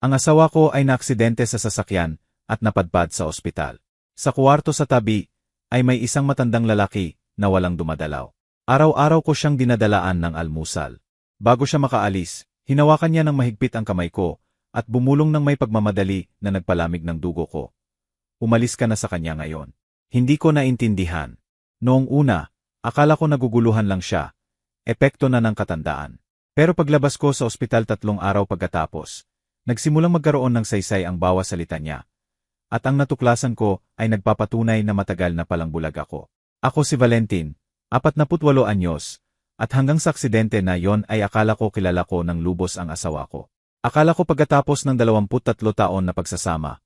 Ang asawa ko ay naaksidente sa sasakyan at napadpad sa ospital. Sa kuwarto sa tabi ay may isang matandang lalaki na walang dumadalaw. Araw-araw ko siyang dinadalaan ng almusal. Bago siya makaalis, hinawakan niya ng mahigpit ang kamay ko at bumulong ng may pagmamadali na nagpalamig ng dugo ko. Umalis ka na sa kanya ngayon. Hindi ko naintindihan. Noong una, akala ko naguguluhan lang siya. Epekto na ng katandaan. Pero paglabas ko sa ospital 3 araw pagkatapos, nagsimulang magkaroon ng saysay ang bawat salita niya. At ang natuklasan ko ay nagpapatunay na matagal na palang bulag ako. Ako si Valentin, 48 anyos, at hanggang sa aksidente na yon ay akala ko kilala ko ng lubos ang asawa ko. Akala ko pagkatapos ng 23 taon na pagsasama,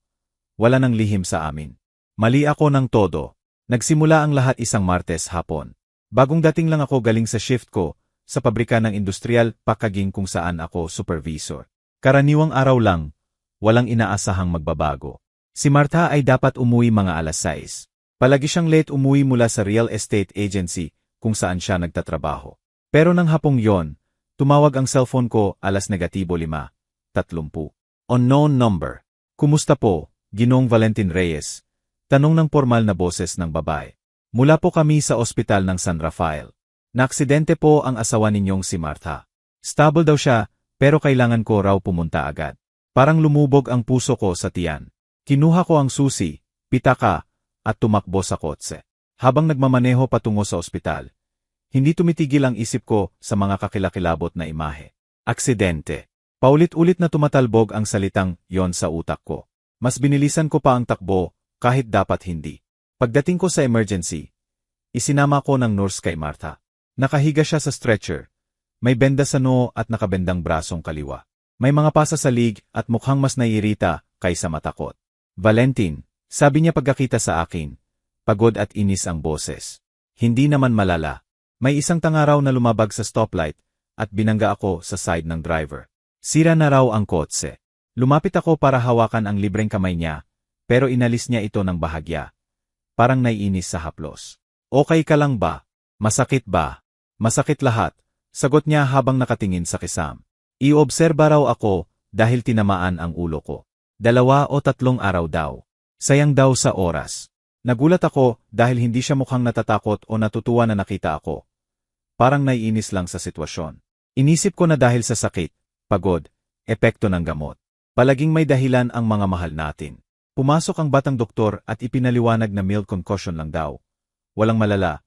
wala nang lihim sa amin. Mali ako ng todo. Nagsimula ang lahat isang Martes hapon. Bagong dating lang ako galing sa shift ko, sa pabrika ng industrial packaging kung saan ako supervisor. Karaniwang araw lang, walang inaasahang magbabago. Si Martha ay dapat umuwi mga alas 6. Palagi siyang late umuwi mula sa real estate agency kung saan siya nagtatrabaho. Pero nang hapong yon, tumawag ang cellphone ko alas -5:30. Unknown number. Kumusta po, Ginoong Valentin Reyes? Tanong ng formal na boses ng babae. Mula po kami sa ospital ng San Rafael. Naaksidente po ang asawa ninyong si Martha. Stable daw siya, pero kailangan ko raw pumunta agad. Parang lumubog ang puso ko sa tiyan. Kinuha ko ang susi, pitaka, at tumakbo sa kotse. Habang nagmamaneho patungo sa ospital, hindi tumitigil ang isip ko sa mga kakilakilabot na imahe. Aksidente. Paulit-ulit na tumatalbog ang salitang yon sa utak ko. Mas binilisan ko pa ang takbo, kahit dapat hindi. Pagdating ko sa emergency, isinama ko ng nurse kay Martha. Nakahiga siya sa stretcher. May benda sa noo at nakabendang brasong kaliwa. May mga pasa sa lig at mukhang mas naiirita kaysa matakot. Valentin, sabi niya pagkakita sa akin. Pagod at inis ang boses. Hindi naman malala. May isang tangaraw na lumabag sa stoplight at binangga ako sa side ng driver. Sira na raw ang kotse. Lumapit ako para hawakan ang libreng kamay niya, pero inalis niya ito ng bahagya. Parang naiinis sa haplos. Okay ka lang ba? Masakit ba? Masakit lahat, sagot niya habang nakatingin sa kisam. Iobserba raw ako dahil tinamaan ang ulo ko. 2 o 3 araw daw. Sayang daw sa oras. Nagulat ako dahil hindi siya mukhang natatakot o natutuwa na nakita ako. Parang naiinis lang sa sitwasyon. Inisip ko na dahil sa sakit, pagod, epekto ng gamot. Palaging may dahilan ang mga mahal natin. Pumasok ang batang doktor at ipinaliwanag na mild concussion lang daw. Walang malala,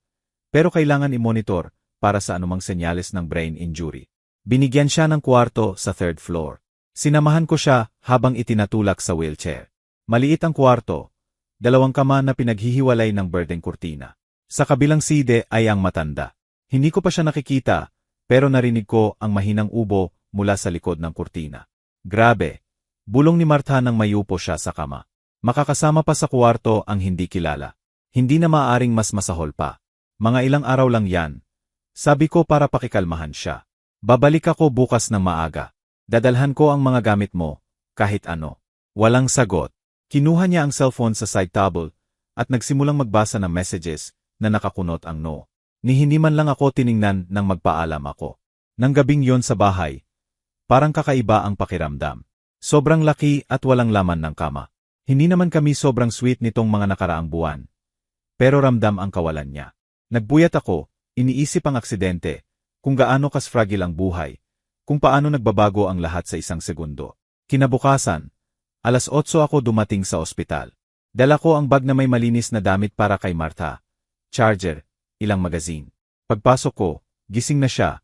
pero kailangan i-monitor para sa anumang senyales ng brain injury. Binigyan siya ng kwarto sa 3rd floor. Sinamahan ko siya habang itinatulak sa wheelchair. Maliit ang kwarto, 2 kama na pinaghihiwalay ng berdeng kurtina. Sa kabilang side ay ang matanda. Hindi ko pa siya nakikita, pero narinig ko ang mahinang ubo mula sa likod ng kurtina. Grabe! Bulong ni Martha nang mayupo siya sa kama. Makakasama pa sa kwarto ang hindi kilala. Hindi na maaaring mas masahol pa. Mga ilang araw lang yan. Sabi ko para pakikalmahan siya. Babalik ako bukas ng maaga. Dadalhan ko ang mga gamit mo, kahit ano. Walang sagot. Kinuha niya ang cellphone sa side table at nagsimulang magbasa ng messages na nakakunot ang no. Ni hindi man lang ako tiningnan nang magpaalam ako. Nang gabing yon sa bahay, parang kakaiba ang pakiramdam. Sobrang laki at walang laman ng kama. Hindi naman kami sobrang sweet nitong mga nakaraang buwan. Pero ramdam ang kawalan niya. Nagbuyat ako, iniisip ang aksidente, kung gaano kasfragile ang buhay, kung paano nagbabago ang lahat sa isang segundo. Kinabukasan, alas 8 ako dumating sa ospital. Dala ko ang bag na may malinis na damit para kay Martha, charger, ilang magazine. Pagpasok ko, gising na siya,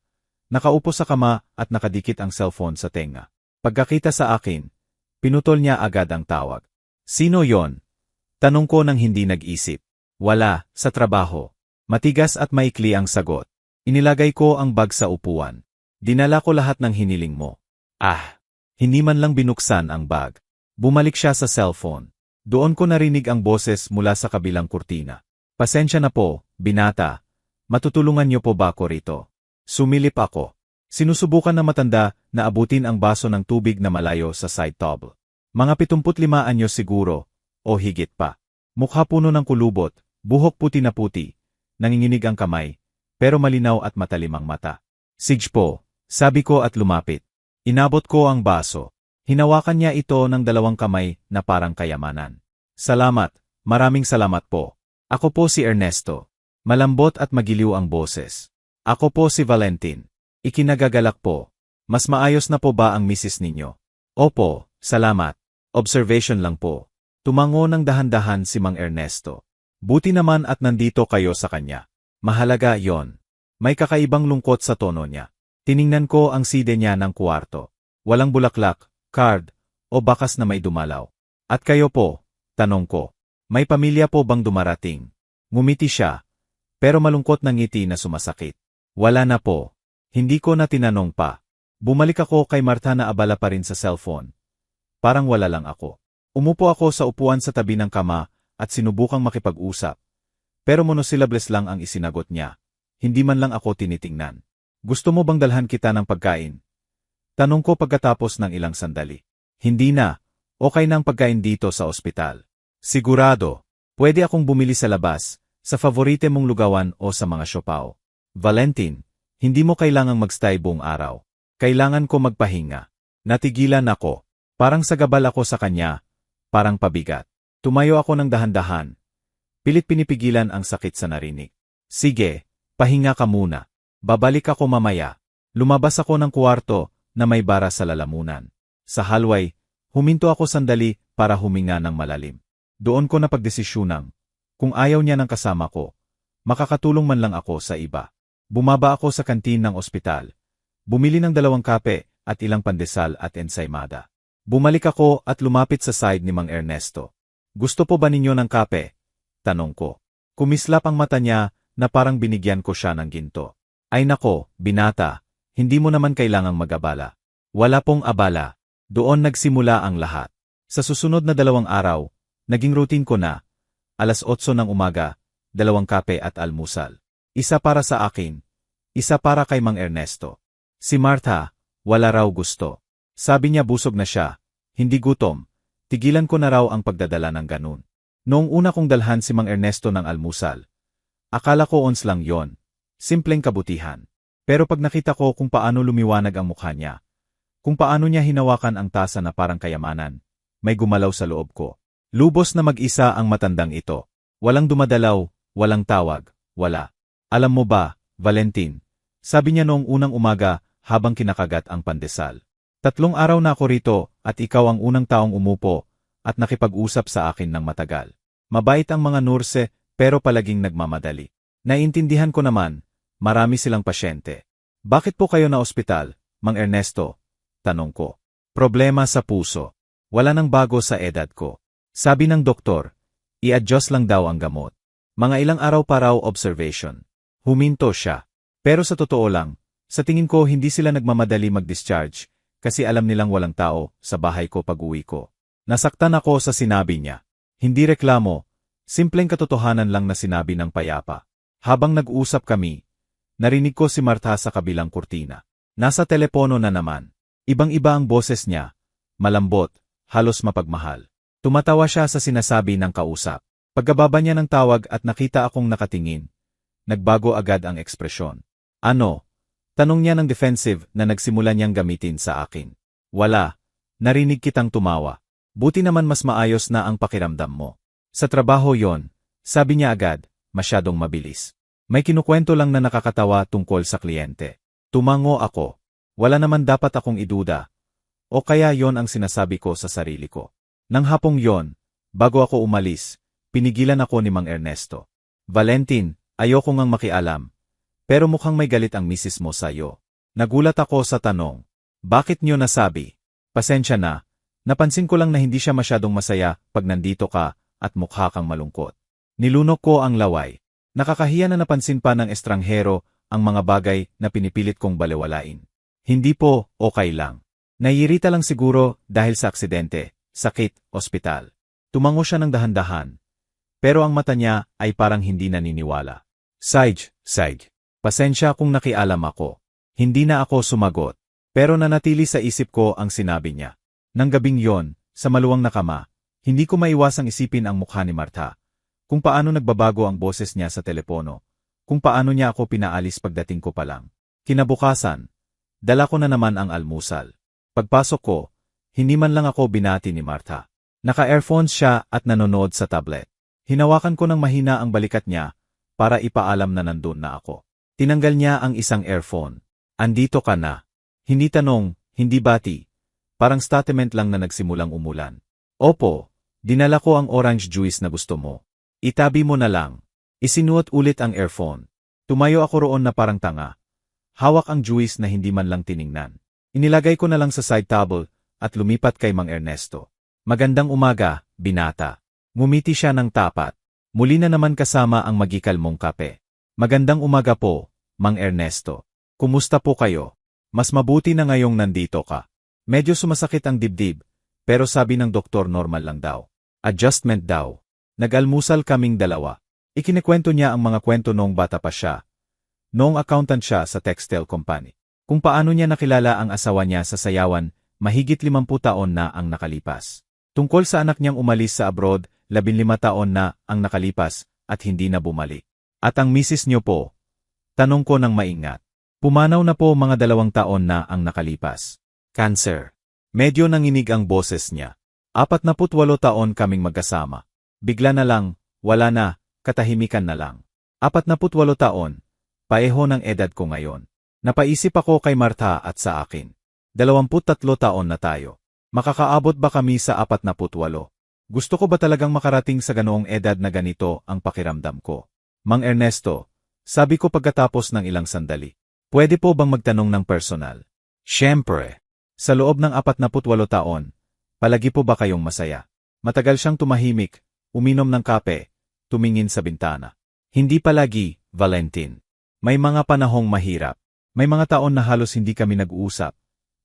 nakaupo sa kama at nakadikit ang cellphone sa tenga. Pagkakita sa akin, pinutol niya agad ang tawag. Sino yon? Tanong ko nang hindi nag-isip. Wala, sa trabaho. Matigas at maikli ang sagot. Inilagay ko ang bag sa upuan. Dinala ko lahat ng hiniling mo. Hindi man lang binuksan ang bag. Bumalik siya sa cellphone. Doon ko narinig ang boses mula sa kabilang kurtina. Pasensya na po, binata. Matutulungan niyo po ba ako rito? Sumilip ako. Sinusubukan na matanda na abutin ang baso ng tubig na malayo sa side table. Mga 75 anyos siguro, o higit pa. Mukha puno ng kulubot, buhok puti na puti, nanginginig ang kamay, pero malinaw at matalim ang mata. Sige po, sabi ko at lumapit. Inabot ko ang baso. Hinawakan niya ito ng dalawang kamay na parang kayamanan. Salamat, maraming salamat po. Ako po si Ernesto. Malambot at magiliw ang boses. Ako po si Valentin. Ikinagagalak po. Mas maayos na po ba ang misis ninyo? Opo, salamat. Observation lang po. Tumango ng dahan-dahan si Mang Ernesto. Buti naman at nandito kayo sa kanya. Mahalaga yon. May kakaibang lungkot sa tono niya. Tiningnan ko ang side niya ng kuwarto. Walang bulaklak, card, o bakas na may dumalaw. At kayo po, tanong ko. May pamilya po bang dumarating? Ngumiti siya, pero malungkot ng ngiti na sumasakit. Wala na po. Hindi ko na tinanong pa. Bumalik ako kay Martha na abala pa rin sa cellphone. Parang wala lang ako. Umupo ako sa upuan sa tabi ng kama at sinubukang makipag-usap. Pero monosyllables lang ang isinagot niya. Hindi man lang ako tinitingnan. Gusto mo bang dalhan kita ng pagkain? Tanong ko pagkatapos ng ilang sandali. Hindi na. Okay na ang pagkain dito sa ospital. Sigurado. Pwede akong bumili sa labas, sa favorite mong lugawan o sa mga siopaw. Valentin, hindi mo kailangang magstay buong araw. Kailangan ko magpahinga. Natigilan ako. Parang sagabal ako sa kanya. Parang pabigat. Tumayo ako ng dahan-dahan. Pilit pinipigilan ang sakit sa narinig. Sige, pahinga ka muna. Babalik ako mamaya. Lumabas ako ng kuwarto na may bara sa lalamunan. Sa hallway, huminto ako sandali para huminga ng malalim. Doon ko napagdesisyunang, kung ayaw niya ng kasama ko, makakatulong man lang ako sa iba. Bumaba ako sa kantin ng ospital. Bumili ng 2 kape at ilang pandesal at ensaymada. Bumalik ako at lumapit sa side ni Mang Ernesto. Gusto po ba ninyo ng kape? Tanong ko. Kumislap ang mata niya na parang binigyan ko siya ng ginto. Ay nako, binata, hindi mo naman kailangang mag-abala. Wala pong abala. Doon nagsimula ang lahat. Sa susunod na 2 araw, naging routine ko na. 8:00 ng umaga, 2 kape at almusal. Isa para sa akin, isa para kay Mang Ernesto. Si Martha, wala raw gusto. Sabi niya busog na siya, hindi gutom. Tigilan ko na raw ang pagdadala ng ganun. Noong una kong dalhan si Mang Ernesto ng almusal, akala ko ons lang yon, simpleng kabutihan. Pero pag nakita ko kung paano lumiwanag ang mukha niya, kung paano niya hinawakan ang tasa na parang kayamanan, may gumalaw sa loob ko. Lubos na mag-isa ang matandang ito. Walang dumadalaw, walang tawag, wala. Alam mo ba, Valentin, sabi niya noong unang umaga habang kinakagat ang pandesal. 3 araw na ako rito at ikaw ang unang taong umupo at nakipag-usap sa akin ng matagal. Mabait ang mga nurse pero palaging nagmamadali. Naiintindihan ko naman, marami silang pasyente. Bakit po kayo na ospital, Mang Ernesto? Tanong ko. Problema sa puso. Wala nang bago sa edad ko. Sabi ng doktor, i-adjust lang daw ang gamot. Mga ilang araw pa raw observation. Huminto siya. Pero sa totoo lang, sa tingin ko hindi sila nagmamadali mag-discharge kasi alam nilang walang tao sa bahay ko pag-uwi ko. Nasaktan ako sa sinabi niya. Hindi reklamo, simpleng katotohanan lang na sinabi ng payapa. Habang nag-uusap kami, narinig ko si Martha sa kabilang kurtina. Nasa telepono na naman. Ibang-iba ang boses niya. Malambot, halos mapagmahal. Tumatawa siya sa sinasabi ng kausap. Pagkababa niya ng tawag at nakita akong nakatingin, nagbago agad ang ekspresyon. Ano? Tanong niya ng defensive na nagsimula niyang gamitin sa akin. Wala. Narinig kitang tumawa. Buti naman mas maayos na ang pakiramdam mo. Sa trabaho yon, sabi niya agad, masyadong mabilis. May kinukwento lang na nakakatawa tungkol sa kliyente. Tumango ako. Wala naman dapat akong iduda. O kaya yon ang sinasabi ko sa sarili ko. Nang hapong yon, bago ako umalis, pinigilan ako ni Mang Ernesto. Valentin, ayoko ngang makialam. Pero mukhang may galit ang misis mo sa'yo. Nagulat ako sa tanong. Bakit niyo nasabi? Pasensya na. Napansin ko lang na hindi siya masyadong masaya pag nandito ka at mukha kang malungkot. Nilunok ko ang laway. Nakakahiya na napansin pa ng estranghero ang mga bagay na pinipilit kong balewalain. Hindi po, okay lang. Naiirita lang siguro dahil sa aksidente, sakit, ospital. Tumango siya ng dahan-dahan. Pero ang mata niya ay parang hindi naniniwala. Saig. Pasensya kung nakialam ako. Hindi na ako sumagot. Pero nanatili sa isip ko ang sinabi niya. Nang gabing yon, sa maluwang na kama, hindi ko maiwasang isipin ang mukha ni Martha. Kung paano nagbabago ang boses niya sa telepono. Kung paano niya ako pinaalis pagdating ko pa lang. Kinabukasan, dala ko na naman ang almusal. Pagpasok ko, Hindi man lang ako binati ni Martha. Naka-earphones siya at nanonood sa tablet. Hinawakan ko ng mahina ang balikat niya para ipaalam na nandun na ako. Tinanggal niya ang isang earphone. Andito ka na. Hindi tanong, hindi bati. Parang statement lang na nagsimulang umulan. Opo, dinala ko ang orange juice na gusto mo. Itabi mo na lang. Isinuot ulit ang earphone. Tumayo ako roon na parang tanga. Hawak ang juice na hindi man lang tiningnan. Inilagay ko na lang sa side table at lumipat kay Mang Ernesto. Magandang umaga, binata. Ngumiti siya ng tapat. Muli na naman kasama ang magikal mong kape. Magandang umaga po, Mang Ernesto. Kumusta po kayo? Mas mabuti na ngayong nandito ka. Medyo sumasakit ang dibdib, pero sabi ng doktor normal lang daw. Adjustment daw. Nag-almusal kaming dalawa. Ikinikwento niya ang mga kwento noong bata pa siya. Noong accountant siya sa textile company. Kung paano niya nakilala ang asawa niya sa sayawan, mahigit 50 taon na ang nakalipas. Tungkol sa anak niyang umalis sa abroad, 15 taon na ang nakalipas at hindi na bumalik. At ang misis niyo po? Tanong ko ng maingat. Pumanaw na po mga 2 taon na ang nakalipas. Cancer. Medyo nanginig ang boses niya. 48 taon kaming magkasama. Bigla na lang, wala na, katahimikan na lang. 48 taon, paeho ng edad ko ngayon. Napaisip ako kay Martha at sa akin. 23 taon na tayo. Makakaabot ba kami sa 48? Gusto ko ba talagang makarating sa ganoong edad na ganito ang pakiramdam ko? Mang Ernesto, sabi ko pagkatapos ng ilang sandali. Pwede po bang magtanong ng personal? Siyempre. Sa loob ng 48 taon, palagi po ba kayong masaya? Matagal siyang tumahimik, uminom ng kape, tumingin sa bintana. Hindi palagi, Valentin. May mga panahong mahirap. May mga taon na halos hindi kami nag-uusap.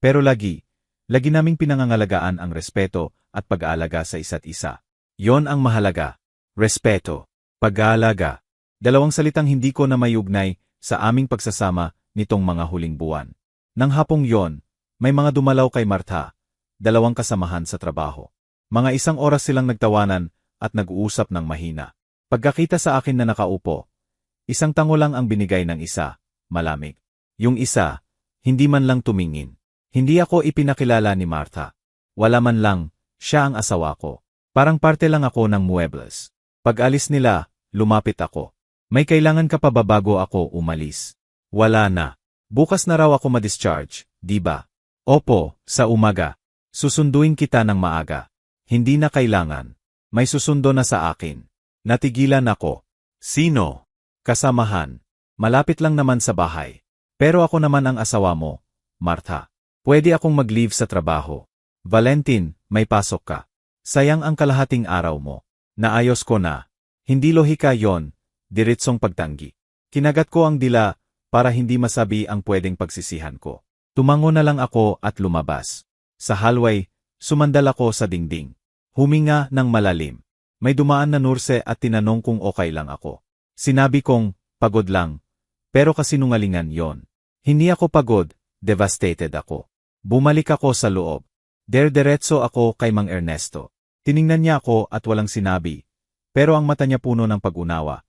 Pero lagi naming pinangangalagaan ang respeto at pag-aalaga sa isa't isa. Yon ang mahalaga. Respeto. Pag-aalaga. 2 salitang hindi ko na mayugnay sa aming pagsasama nitong mga huling buwan. Nang hapong yon, may mga dumalaw kay Martha, 2 kasamahan sa trabaho. Mga 1 oras silang nagtawanan at nag-uusap ng mahina. Pagkakita sa akin na nakaupo, 1 tango lang ang binigay ng isa, malamig. Yung isa, hindi man lang tumingin. Hindi ako ipinakilala ni Martha. Wala man lang, siya ang asawa ko. Parang parte lang ako ng muebles. Pag-alis nila, lumapit ako. May kailangan ka pa ba bago ako umalis? Wala na. Bukas na raw ako ma-discharge, di ba? Opo, sa umaga. Susunduin kita ng maaga. Hindi na kailangan. May susundo na sa akin. Natigilan ako. Sino? Kasamahan. Malapit lang naman sa bahay. Pero ako naman ang asawa mo, Martha. Pwede akong mag-leave sa trabaho. Valentin, may pasok ka. Sayang ang kalahating araw mo. Naayos ko na. Hindi lohika yon, diretsong pagtanggi. Kinagat ko ang dila para hindi masabi ang pwedeng pagsisihan ko. Tumango na lang ako at lumabas. Sa hallway, sumandal ako sa dingding. Huminga ng malalim. May dumaan na nurse at tinanong kung okay lang ako. Sinabi kong, pagod lang. Pero kasinungalingan yon. Hindi ako pagod, devastated ako. Bumalik ako sa loob. Diretso ako kay Mang Ernesto. Tiningnan niya ako at walang sinabi. Pero ang mata niya puno ng pag-unawa.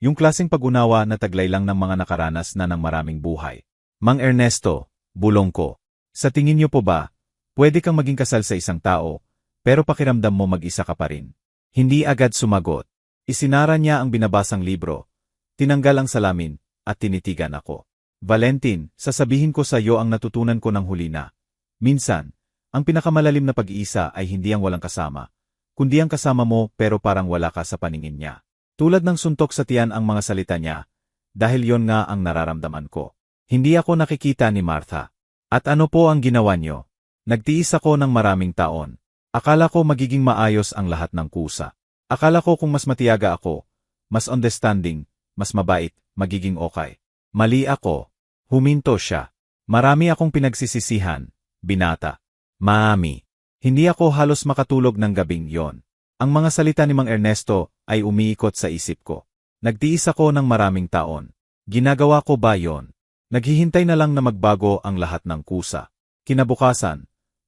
Yung klaseng pag-unawa na taglay lang ng mga nakaranas na ng maraming buhay. Mang Ernesto, bulong ko. Sa tingin niyo po ba, pwede kang maging kasal sa isang tao, pero pakiramdam mo mag-isa ka pa rin? Hindi agad sumagot. Isinara niya ang binabasang libro. Tinanggal ang salamin at tinitigan ako. Valentin, sasabihin ko sa iyo ang natutunan ko ng huli na. Minsan, ang pinakamalalim na pag-iisa ay hindi ang walang kasama, kundi ang kasama mo pero parang wala ka sa paningin niya. Tulad ng suntok sa tiyan ang mga salita niya, dahil yon nga ang nararamdaman ko. Hindi ako nakikita ni Martha. At ano po ang ginawa niyo? Nagtiis ako ng maraming taon. Akala ko magiging maayos ang lahat ng kusa. Akala ko kung mas matiyaga ako, mas understanding, mas mabait, magiging okay. Mali ako. Huminto siya. Marami akong pinagsisisihan, binata. Maami. Hindi ako halos makatulog ng gabing yon. Ang mga salita ni Mang Ernesto ay umiikot sa isip ko. Nagtiis ako ng maraming taon. Ginagawa ko ba yon? Naghihintay na lang na magbago ang lahat ng kusa. Kinabukasan,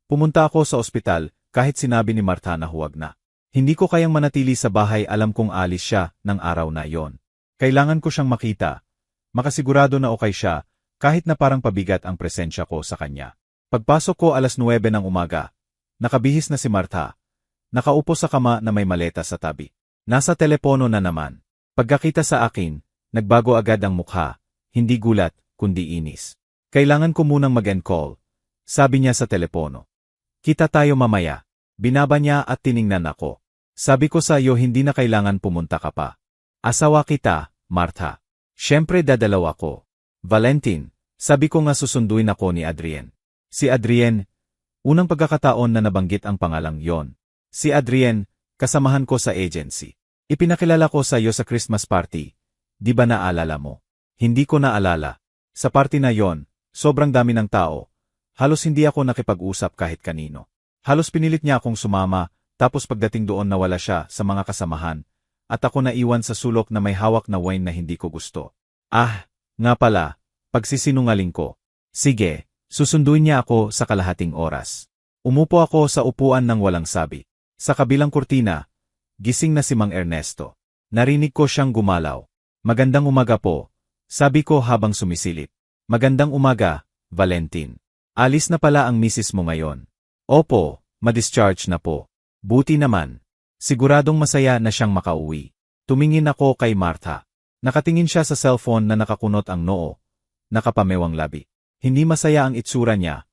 pumunta ako sa ospital kahit sinabi ni Martha na huwag na. Hindi ko kayang manatili sa bahay, alam kong alis siya ng araw na yon. Kailangan ko siyang makita. Makasigurado na okay siya, kahit na parang pabigat ang presensya ko sa kanya. Pagpasok ko 9:00 ng umaga, Nakabihis na si Martha. Nakaupo sa kama na may maleta sa tabi. Nasa telepono na naman. Pagkakita sa akin, nagbago agad ang mukha, hindi gulat, kundi inis. Kailangan ko munang mag-end call, sabi niya sa telepono. Kita tayo mamaya. Binaba niya at tiningnan ako. Sabi ko sa iyo hindi na kailangan pumunta ka pa. Asawa kita, Martha. Siyempre dadalaw ako. Valentin, sabi ko nga susunduin ako ni Adrien. Si Adrien, unang pagkakataon na nabanggit ang pangalang yon. Si Adrien, kasamahan ko sa agency. Ipinakilala ko sa iyo sa Christmas party. Di ba naalala mo? Hindi ko naalala. Sa party na yon, sobrang dami ng tao. Halos hindi ako nakipag-usap kahit kanino. Halos pinilit niya akong sumama, tapos pagdating doon nawala siya sa mga kasamahan, at ako naiwan sa sulok na may hawak na wine na hindi ko gusto. Ah, nga pala, pagsisinungaling ko. Sige, susunduin niya ako sa kalahating oras. Umupo ako sa upuan ng walang sabi. Sa kabilang kurtina, gising na si Mang Ernesto. Narinig ko siyang gumalaw. Magandang umaga po, sabi ko habang sumisilip. Magandang umaga, Valentin. Alis na pala ang misis mo ngayon. Opo, ma-discharge na po. Buti naman. Siguradong masaya na siyang makauwi. Tumingin ako kay Martha. Nakatingin siya sa cellphone na nakakunot ang noo. Nakapamewang labi. Hindi masaya ang itsura niya.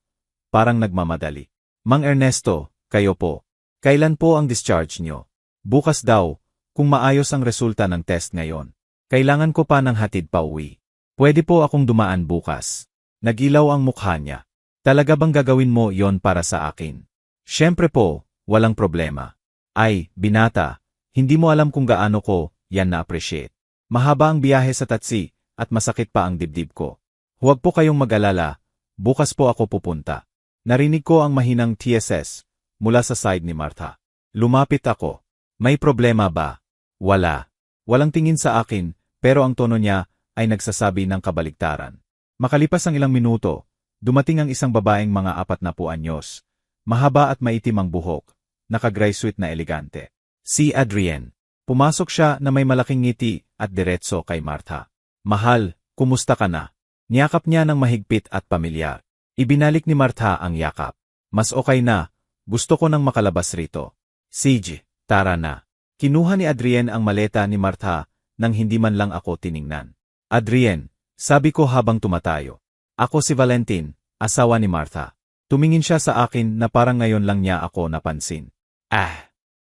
Parang nagmamadali. Mang Ernesto, kayo po. Kailan po ang discharge nyo? Bukas daw, kung maayos ang resulta ng test ngayon. Kailangan ko pa ng hatid pa uwi. Pwede po akong dumaan bukas. Nagilaw ang mukha niya. Talaga bang gagawin mo yon para sa akin? Siyempre po, walang problema. Ay, binata, hindi mo alam kung gaano ko yan na-appreciate. Mahaba ang biyahe sa taxi at masakit pa ang dibdib ko. Huwag po kayong mag-alala, bukas po ako pupunta. Narinig ko ang mahinang TSS mula sa side ni Martha. Lumapit ako. May problema ba? Wala. Walang tingin sa akin, pero ang tono niya ay nagsasabi ng kabaligtaran. Makalipas ang ilang minuto, dumating ang isang babaeng mga 40 anyos. Mahaba at maitim ang buhok, naka-gray suit na elegante. Si Adrien. Pumasok siya na may malaking ngiti at diretso kay Martha. Mahal, kumusta ka na? Niyakap niya ng mahigpit at pamilyar. Ibinalik ni Martha ang yakap. Mas okay na, gusto ko nang makalabas rito. Sige, tara na. Kinuha ni Adrien ang maleta ni Martha nang hindi man lang ako tiningnan. Adrien, sabi ko habang tumatayo. Ako si Valentin, asawa ni Martha. Tumingin siya sa akin na parang ngayon lang niya ako napansin.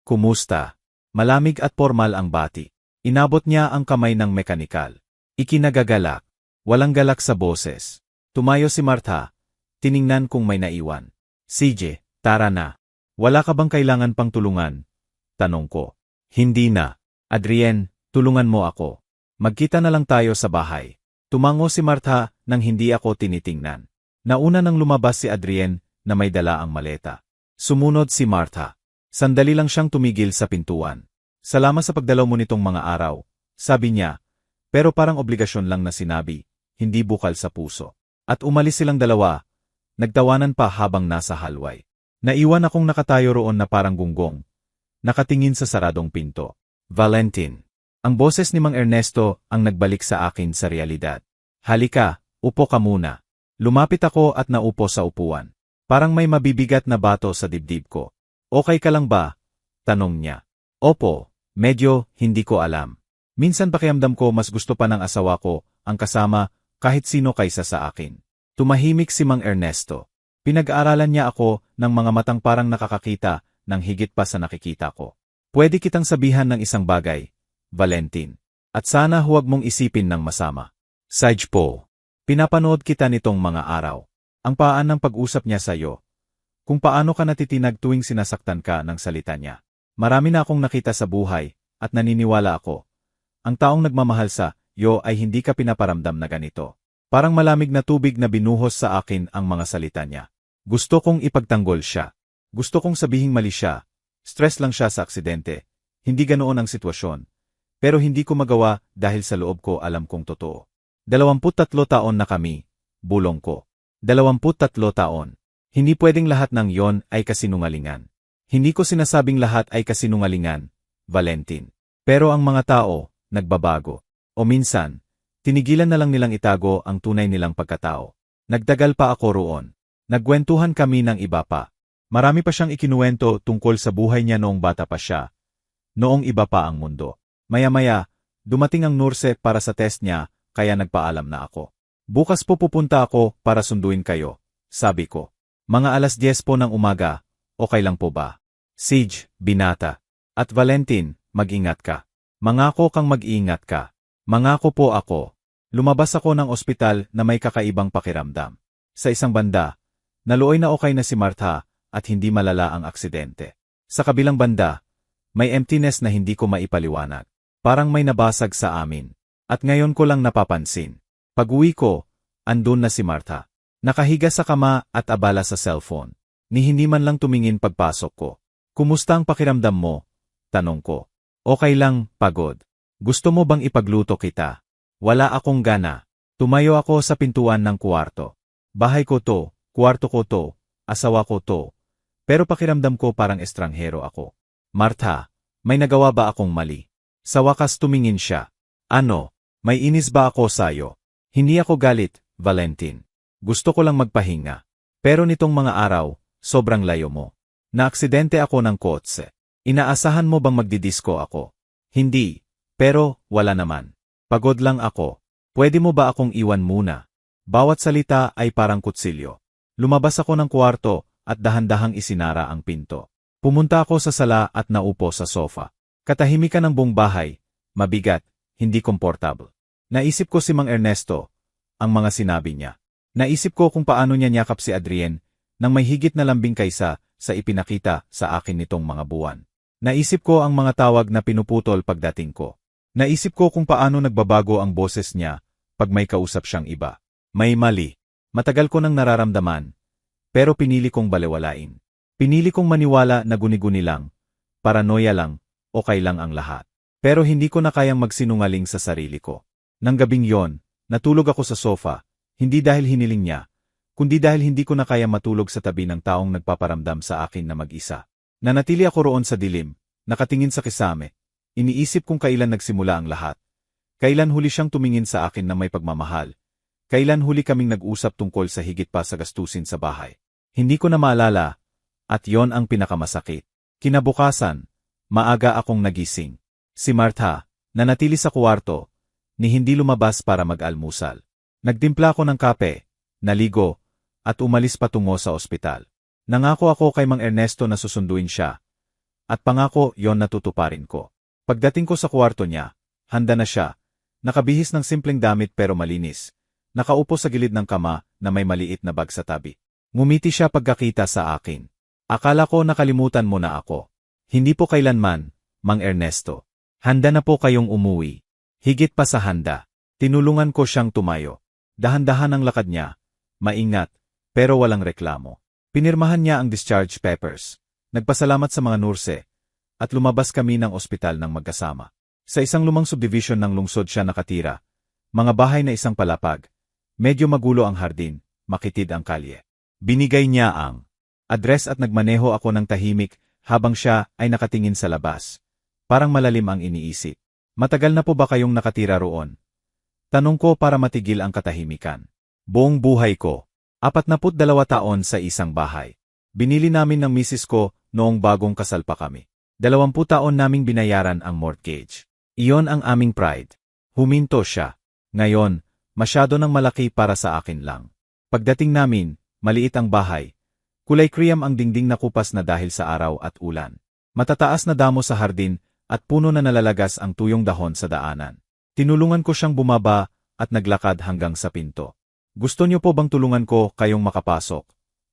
Kumusta? Malamig at formal ang bati. Inabot niya ang kamay ng mekanikal. Ikinagagalak. Walang galak sa boses. Tumayo si Martha. Tiningnan kung may naiwan. Sige, tara na. Wala ka bang kailangan pang tulungan? Tanong ko. Hindi na. Adrien, tulungan mo ako. Magkita na lang tayo sa bahay. Tumango si Martha nang hindi ako tinitingnan. Nauna nang lumabas si Adrien na may dala ang maleta. Sumunod si Martha. Sandali lang siyang tumigil sa pintuan. Salamat sa pagdalaw mo nitong mga araw, sabi niya, pero parang obligasyon lang na sinabi, hindi bukal sa puso. At umalis silang dalawa, nagtawanan pa habang nasa halway. Naiwan akong nakatayo roon na parang gunggong, nakatingin sa saradong pinto. Valentin. Ang boses ni Mang Ernesto ang nagbalik sa akin sa realidad. Halika, upo ka muna. Lumapit ako at naupo sa upuan. Parang may mabibigat na bato sa dibdib ko. Okay ka lang ba? Tanong niya. Opo, medyo hindi ko alam. Minsan pakiramdam ko mas gusto pa ng asawa ko ang kasama kahit sino kaysa sa akin. Tumahimik si Mang Ernesto. Pinag-aaralan niya ako ng mga matang parang nakakakita ng higit pa sa nakikita ko. Pwede kitang sabihan ng isang bagay, Valentin. At sana huwag mong isipin ng masama. Sage po. Pinapanood kita nitong mga araw. Ang paan ng pag-usap niya sa'yo. Kung paano ka natitinag tuwing sinasaktan ka ng salita niya. Marami na akong nakita sa buhay, at naniniwala ako. Ang taong nagmamahal sa iyo ay hindi ka pinaparamdam na ganito. Parang malamig na tubig na binuhos sa akin ang mga salita niya. Gusto kong ipagtanggol siya. Gusto kong sabihing mali siya. Stress lang siya sa aksidente. Hindi ganoon ang sitwasyon. Pero hindi ko magawa dahil sa loob ko alam kong totoo. 23 taon na kami, bulong ko. 23 taon. Hindi pwedeng lahat ng yon ay kasinungalingan. Hindi ko sinasabing lahat ay kasinungalingan, Valentin. Pero ang mga tao, nagbabago. O minsan, tinigilan na lang nilang itago ang tunay nilang pagkatao. Nagtagal pa ako roon. Nagkwentuhan kami ng iba pa. Marami pa siyang ikinuwento tungkol sa buhay niya noong bata pa siya, noong iba pa ang mundo. Maya-maya, dumating ang nurse para sa test niya, kaya nagpaalam na ako. Bukas po pupunta ako para sunduin kayo, sabi ko. Mga 10:00 po ng umaga, okay lang po ba? Sige, binata. At Valentin, mag-ingat ka. Mangako kang mag-iingat ka. Mangako po ako. Lumabas ako ng ospital na may kakaibang pakiramdam. Sa isang banda, naluoy na okay na si Martha at hindi malala ang aksidente. Sa kabilang banda, may emptiness na hindi ko maipaliwanag. Parang may nabasag sa amin. At ngayon ko lang napapansin. Pag-uwi ko, andun na si Martha. Nakahiga sa kama at abala sa cellphone. Ni hindi man lang tumingin pagpasok ko. Kumusta ang pakiramdam mo? Tanong ko. Okay lang, pagod. Gusto mo bang ipagluto kita? Wala akong gana. Tumayo ako sa pintuan ng kuwarto. Bahay ko to, kuwarto ko to, asawa ko to. Pero pakiramdam ko parang estranghero ako. Martha, may nagawa ba akong mali? Sa wakas tumingin siya. Ano? May inis ba ako sayo? Hindi ako galit, Valentin. Gusto ko lang magpahinga. Pero nitong mga araw, sobrang layo mo. Naaksidente ako ng kotse. Inaasahan mo bang magdidisco ako? Hindi. Pero, wala naman. Pagod lang ako. Pwede mo ba akong iwan muna? Bawat salita ay parang kutsilyo. Lumabas ako ng kuwarto at dahan-dahang isinara ang pinto. Pumunta ako sa sala at naupo sa sofa. Katahimikan ng buong bahay. Mabigat, hindi komportable. Naisip ko si Mang Ernesto, ang mga sinabi niya. Naisip ko kung paano niya niyakap si Adrien nang may higit na lambing kaysa sa ipinakita sa akin nitong mga buwan. Naisip ko ang mga tawag na pinuputol pagdating ko. Naisip ko kung paano nagbabago ang boses niya pag may kausap siyang iba. May mali. Matagal ko nang nararamdaman, pero pinili kong balewalain. Pinili kong maniwala na guni-guni lang, paranoia lang, okay lang ang lahat. Pero hindi ko na kayang magsinungaling sa sarili ko. Nang gabing yon, natulog ako sa sofa, hindi dahil hiniling niya, kundi dahil hindi ko na kaya matulog sa tabi ng taong nagpaparamdam sa akin na mag-isa. Nanatili ako roon sa dilim, nakatingin sa kisame. Iniisip kung kailan nagsimula ang lahat. Kailan huli siyang tumingin sa akin na may pagmamahal. Kailan huli kaming nag-usap tungkol sa higit pa sa gastusin sa bahay. Hindi ko na maalala, at yon ang pinakamasakit. Kinabukasan, maaga akong nagising. Si Martha, nanatili sa kuwarto, ni hindi lumabas para mag-almusal. Nagtimpla ako ng kape, naligo, at umalis patungo sa ospital. Nangako ako kay Mang Ernesto na susunduin siya. At pangako yon natutuparin ko. Pagdating ko sa kuwarto niya, handa na siya, nakabihis ng simpleng damit pero malinis, nakaupo sa gilid ng kama na may maliit na bag sa tabi. Ngumiti siya pagkakita sa akin. Akala ko nakalimutan mo na ako. Hindi po kailanman, Mang Ernesto. Handa na po kayong umuwi. Higit pa sa handa. Tinulungan ko siyang tumayo. Dahan-dahan ang lakad niya. Maingat, pero walang reklamo. Pinirmahan niya ang discharge papers. Nagpasalamat sa mga nurse. At lumabas kami ng ospital ng magkasama. Sa isang lumang subdivision ng lungsod siya nakatira. Mga bahay na isang palapag. Medyo magulo ang hardin, makitid ang kalye. Binigay niya ang address at nagmaneho ako ng tahimik habang siya ay nakatingin sa labas. Parang malalim ang iniisip. Matagal na po ba kayong nakatira roon? Tanong ko para matigil ang katahimikan. Buong buhay ko. 42 taon sa isang bahay. Binili namin ng misis ko noong bagong kasal pa kami. 20 taon naming binayaran ang mortgage. Iyon ang aming pride. Huminto siya. Ngayon, masyado nang malaki para sa akin lang. Pagdating namin, maliit ang bahay. Kulay kriyam ang dingding na kupas na dahil sa araw at ulan. Matataas na damo sa hardin at puno na nalalagas ang tuyong dahon sa daanan. Tinulungan ko siyang bumaba at naglakad hanggang sa pinto. Gusto niyo po bang tulungan ko kayong makapasok?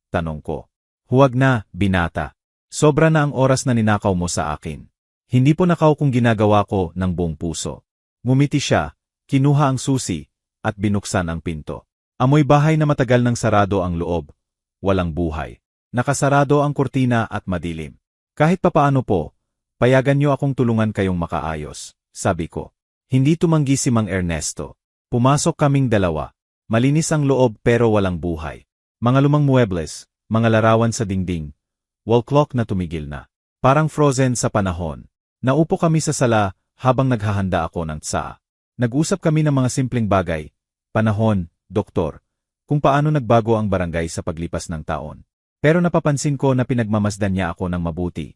Tanong ko. Huwag na, binata. Sobra na ang oras na ninakaw mo sa akin. Hindi po nakaw kung ginagawa ko ng buong puso. Ngumiti siya, kinuha ang susi, at binuksan ang pinto. Amoy bahay na matagal nang sarado ang loob. Walang buhay. Nakasarado ang kurtina at madilim. Kahit papaano po, payagan niyo akong tulungan kayong makaayos, sabi ko. Hindi tumanggi si Mang Ernesto. Pumasok kaming dalawa. Malinis ang loob pero walang buhay. Mga lumang muebles, mga larawan sa dingding. Wall clock na tumigil na. Parang frozen sa panahon. Naupo kami sa sala habang naghahanda ako ng tsaa. Nag-usap kami ng mga simpleng bagay. Panahon, doktor. Kung paano nagbago ang barangay sa paglipas ng taon. Pero napapansin ko na pinagmamasdan niya ako ng mabuti.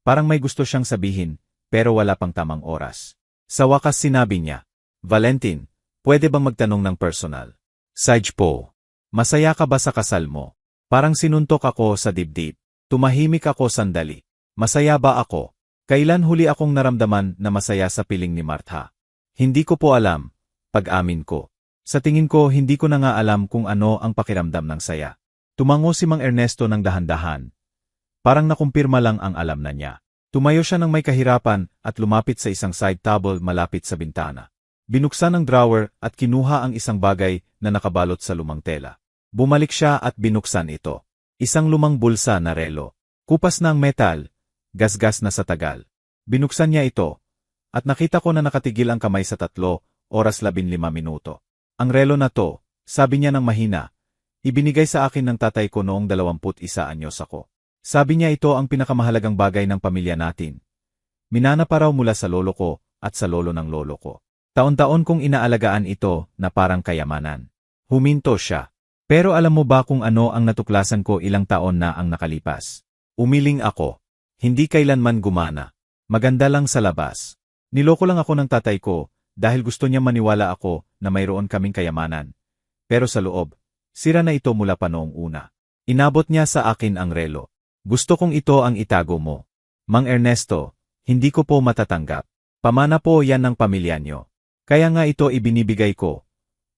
Parang may gusto siyang sabihin, pero wala pang tamang oras. Sa wakas sinabi niya, Valentin, pwede bang magtanong ng personal? Sage po, masaya ka ba sa kasal mo? Parang sinuntok ako sa dibdib. Tumahimik ako sandali. Masaya ba ako? Kailan huli akong naramdaman na masaya sa piling ni Martha? Hindi ko po alam, pag-amin ko. Sa tingin ko hindi ko na nga alam kung ano ang pakiramdam ng saya. Tumango si Mang Ernesto ng dahan-dahan. Parang nakumpirma lang ang alam na niya. Tumayo siya ng may kahirapan at lumapit sa isang side table malapit sa bintana. Binuksan ang drawer at kinuha ang isang bagay na nakabalot sa lumang tela. Bumalik siya at binuksan ito. Isang lumang bulsa na relo. Kupas na ang metal, gasgas na sa tagal. Binuksan niya ito, at nakita ko na nakatigil ang kamay sa 3 oras 15 minuto. Ang relo na to, sabi niya ng mahina, ibinigay sa akin ng tatay ko noong 21 anyos ako. Sabi niya ito ang pinakamahalagang bagay ng pamilya natin. Minana pa raw mula sa lolo ko at sa lolo ng lolo ko. Taon-taon kong inaalagaan ito na parang kayamanan. Huminto siya. Pero alam mo ba kung ano ang natuklasan ko ilang taon na ang nakalipas? Umiling ako. Hindi kailanman gumana. Maganda lang sa labas. Niloko lang ako ng tatay ko dahil gusto niya maniwala ako na mayroon kaming kayamanan. Pero sa loob, sira na ito mula pa noong una. Inabot niya sa akin ang relo. Gusto kong ito ang itago mo. Mang Ernesto, hindi ko po matatanggap. Pamana po yan ng pamilya niyo. Kaya nga ito ibinibigay ko.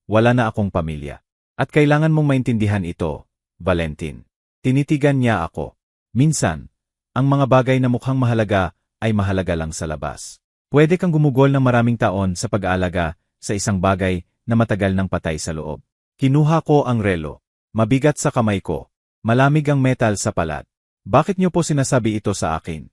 Wala na akong pamilya. At kailangan mong maintindihan ito, Valentin. Tinitigan niya ako. Minsan, ang mga bagay na mukhang mahalaga ay mahalaga lang sa labas. Pwede kang gumugol ng maraming taon sa pag-aalaga sa isang bagay na matagal nang patay sa loob. Kinuha ko ang relo. Mabigat sa kamay ko. Malamig ang metal sa palat. Bakit niyo po sinasabi ito sa akin?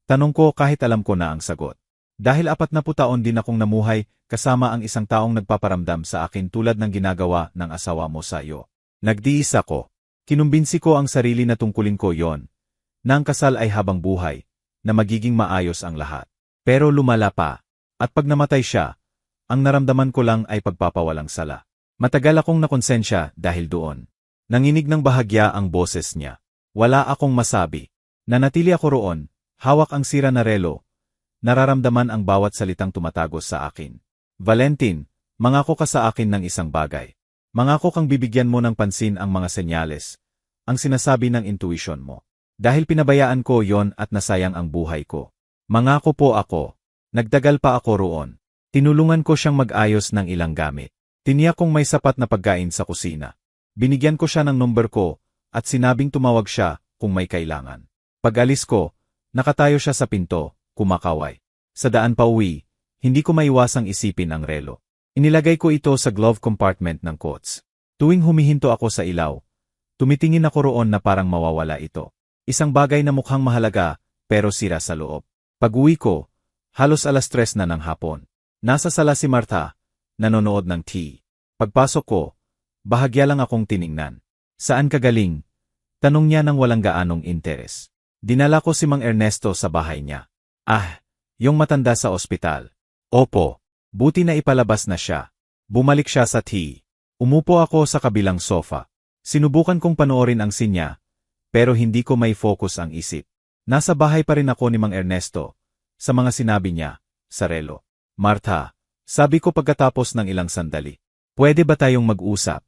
Tanong ko kahit alam ko na ang sagot. Dahil 40 taon din akong namuhay kasama ang isang taong nagpaparamdam sa akin tulad ng ginagawa ng asawa mo sa iyo. Nagdiis ako. Kinumbinsi ko ang sarili na tungkulin ko yon. Na ang kasal ay habang buhay, na magiging maayos ang lahat. Pero lumala pa. At pag namatay siya, ang naramdaman ko lang ay pagpapawalang sala. Matagal akong nakonsensya dahil doon. Nanginig ng bahagya ang boses niya. Wala akong masabi. Nanatili ako roon, hawak ang sira na relo. Nararamdaman ang bawat salitang tumatagos sa akin. Valentin, mangako ka sa akin ng isang bagay. Mangako kang bibigyan mo ng pansin ang mga senyales, ang sinasabi ng intuition mo. Dahil pinabayaan ko yon at nasayang ang buhay ko. Mangako po ako. Nagtagal pa ako roon. Tinulungan ko siyang mag-ayos ng ilang gamit. Tiniyak kong may sapat na pagkain sa kusina. Binigyan ko siya ng number ko, at sinabing tumawag siya kung may kailangan. Pag-alis ko, nakatayo siya sa pinto, kumakaway. Sa daan pa uwi, hindi ko maiwasang isipin ang relo. Inilagay ko ito sa glove compartment ng coats. Tuwing humihinto ako sa ilaw, tumitingin ako roon na parang mawawala ito. Isang bagay na mukhang mahalaga, pero sira sa loob. Pag-uwi ko, halos 3:00 na ng hapon. Nasa sala si Martha, nanonood ng TV. Pagpasok ko, bahagya lang akong tiningnan. Saan ka galing? Tanong niya nang walang gaanong interes. Dinala ko si Mang Ernesto sa bahay niya. Yung matanda sa ospital. Opo, buti na ipalabas na siya. Bumalik siya sa TV. Umupo ako sa kabilang sofa. Sinubukan kong panoorin ang sinya, pero hindi ko may focus ang isip. Nasa bahay pa rin ako ni Mang Ernesto, sa mga sinabi niya, sa relo. Martha, sabi ko pagkatapos ng ilang sandali. Pwede ba tayong mag-usap?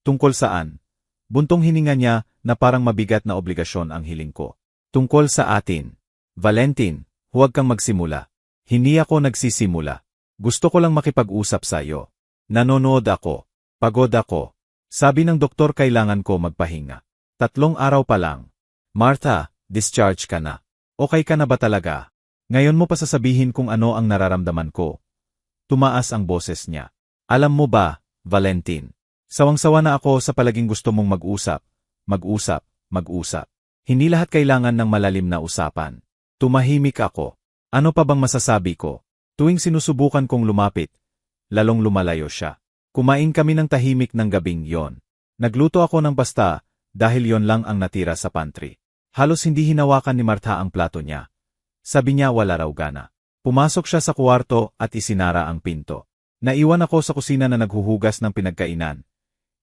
Tungkol saan? Buntong hininga niya na parang mabigat na obligasyon ang hiling ko. Tungkol sa atin. Valentin, huwag kang magsimula. Hindi ako nagsisimula. Gusto ko lang makipag-usap sa iyo. Nanonood ako. Pagod ako. Sabi ng doktor kailangan ko magpahinga. 3 araw pa lang. Martha, discharge ka na. Okay ka na ba talaga? Ngayon mo pa sasabihin kung ano ang nararamdaman ko. Tumaas ang boses niya. Alam mo ba, Valentin? Sawang-sawa na ako sa palaging gusto mong mag-usap. Mag-usap, mag-usap. Hindi lahat kailangan ng malalim na usapan. Tumahimik ako. Ano pa bang masasabi ko? Tuwing sinusubukan kong lumapit, lalong lumalayo siya. Kumain kami ng tahimik ng gabing yon. Nagluto ako ng pasta dahil yon lang ang natira sa pantry. Halos hindi hinawakan ni Martha ang plato niya. Sabi niya wala raw gana. Pumasok siya sa kwarto at isinara ang pinto. Naiwan ako sa kusina na naghuhugas ng pinagkainan.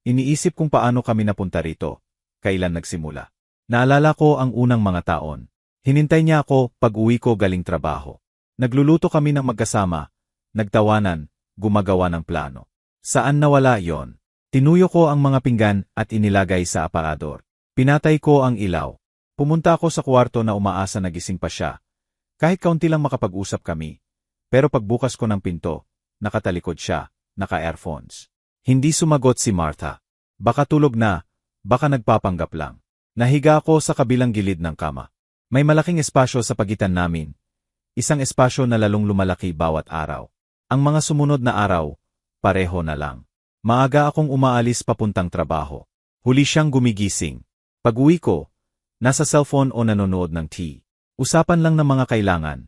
Iniisip kung paano kami napunta rito. Kailan nagsimula. Naalala ko ang unang mga taon. Hinintay niya ako pag-uwi ko galing trabaho. Nagluluto kami ng magkasama, nagtawanan, gumagawa ng plano. Saan nawala yon? Tinuyo ko ang mga pinggan at inilagay sa aparador. Pinatay ko ang ilaw. Pumunta ako sa kwarto na umaasa na gising pa siya. Kahit kaunti lang makapag-usap kami. Pero pagbukas ko ng pinto, nakatalikod siya, naka-earphones. Hindi sumagot si Martha. Baka tulog na, baka nagpapanggap lang. Nahiga ako sa kabilang gilid ng kama. May malaking espasyo sa pagitan namin. Isang espasyo na lalong lumalaki bawat araw. Ang mga sumunod na araw, pareho na lang. Maaga akong umaalis papuntang trabaho. Huli siyang gumigising. Pag-uwi ko, nasa cellphone o nanonood ng TV. Usapan lang ng mga kailangan.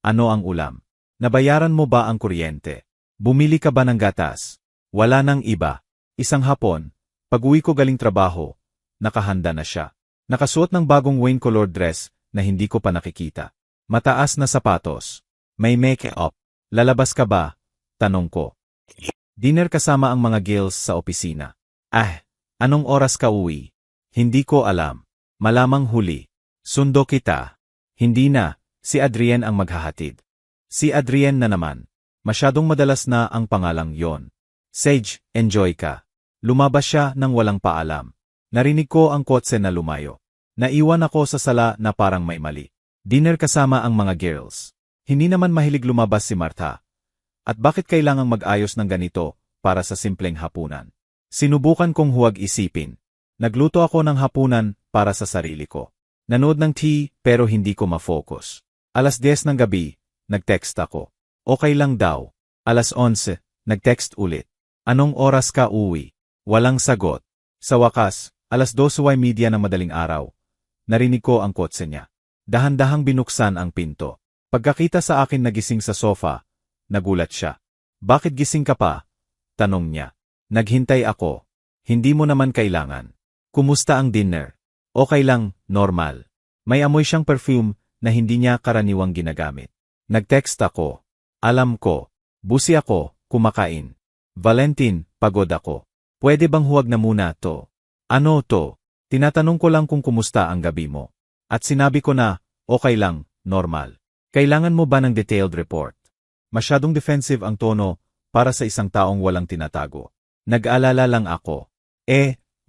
Ano ang ulam? Nabayaran mo ba ang kuryente? Bumili ka ba ng gatas? Wala nang iba. Isang hapon, pag-uwi ko galing trabaho, nakahanda na siya. Nakasuot ng bagong wine-colored dress na hindi ko pa nakikita. Mataas na sapatos. May make-up. Lalabas ka ba? Tanong ko. Dinner kasama ang mga girls sa opisina. Anong oras ka uwi? Hindi ko alam. Malamang huli. Sundo kita. Hindi na, si Adrienne ang maghahatid. Si Adrienne na naman. Masyadong madalas na ang pangalang yon. Sage, enjoy ka. Lumabas siya nang walang paalam. Narinig ko ang kotse na lumayo. Naiwan ako sa sala na parang may mali. Dinner kasama ang mga girls. Hindi naman mahilig lumabas si Martha. At bakit kailangang mag-ayos ng ganito para sa simpleng hapunan? Sinubukan kong huwag isipin. Nagluto ako ng hapunan para sa sarili ko. Nanood ng TV pero hindi ko ma-focus. 10:00 ng gabi, nag-text ako. Okay lang daw. 11:00, nag-text ulit. Anong oras ka uwi? Walang sagot. Sa wakas, 12:30 ng madaling araw. Narinig ko ang kotse niya. Dahan-dahang binuksan ang pinto. Pagkakita sa akin nagising sa sofa, nagulat siya. Bakit gising ka pa? Tanong niya. Naghintay ako. Hindi mo naman kailangan. Kumusta ang dinner? Okay lang, normal. May amoy siyang perfume na hindi niya karaniwang ginagamit. Nag-text ako. Alam ko. Busi ako, kumakain. Valentine, pagod ako. Pwede bang huwag na muna to? Ano to? Tinatanong ko lang kung kumusta ang gabi mo. At sinabi ko na, okay lang, normal. Kailangan mo ba ng detailed report? Masyadong defensive ang tono para sa isang taong walang tinatago. Nag-alala lang ako.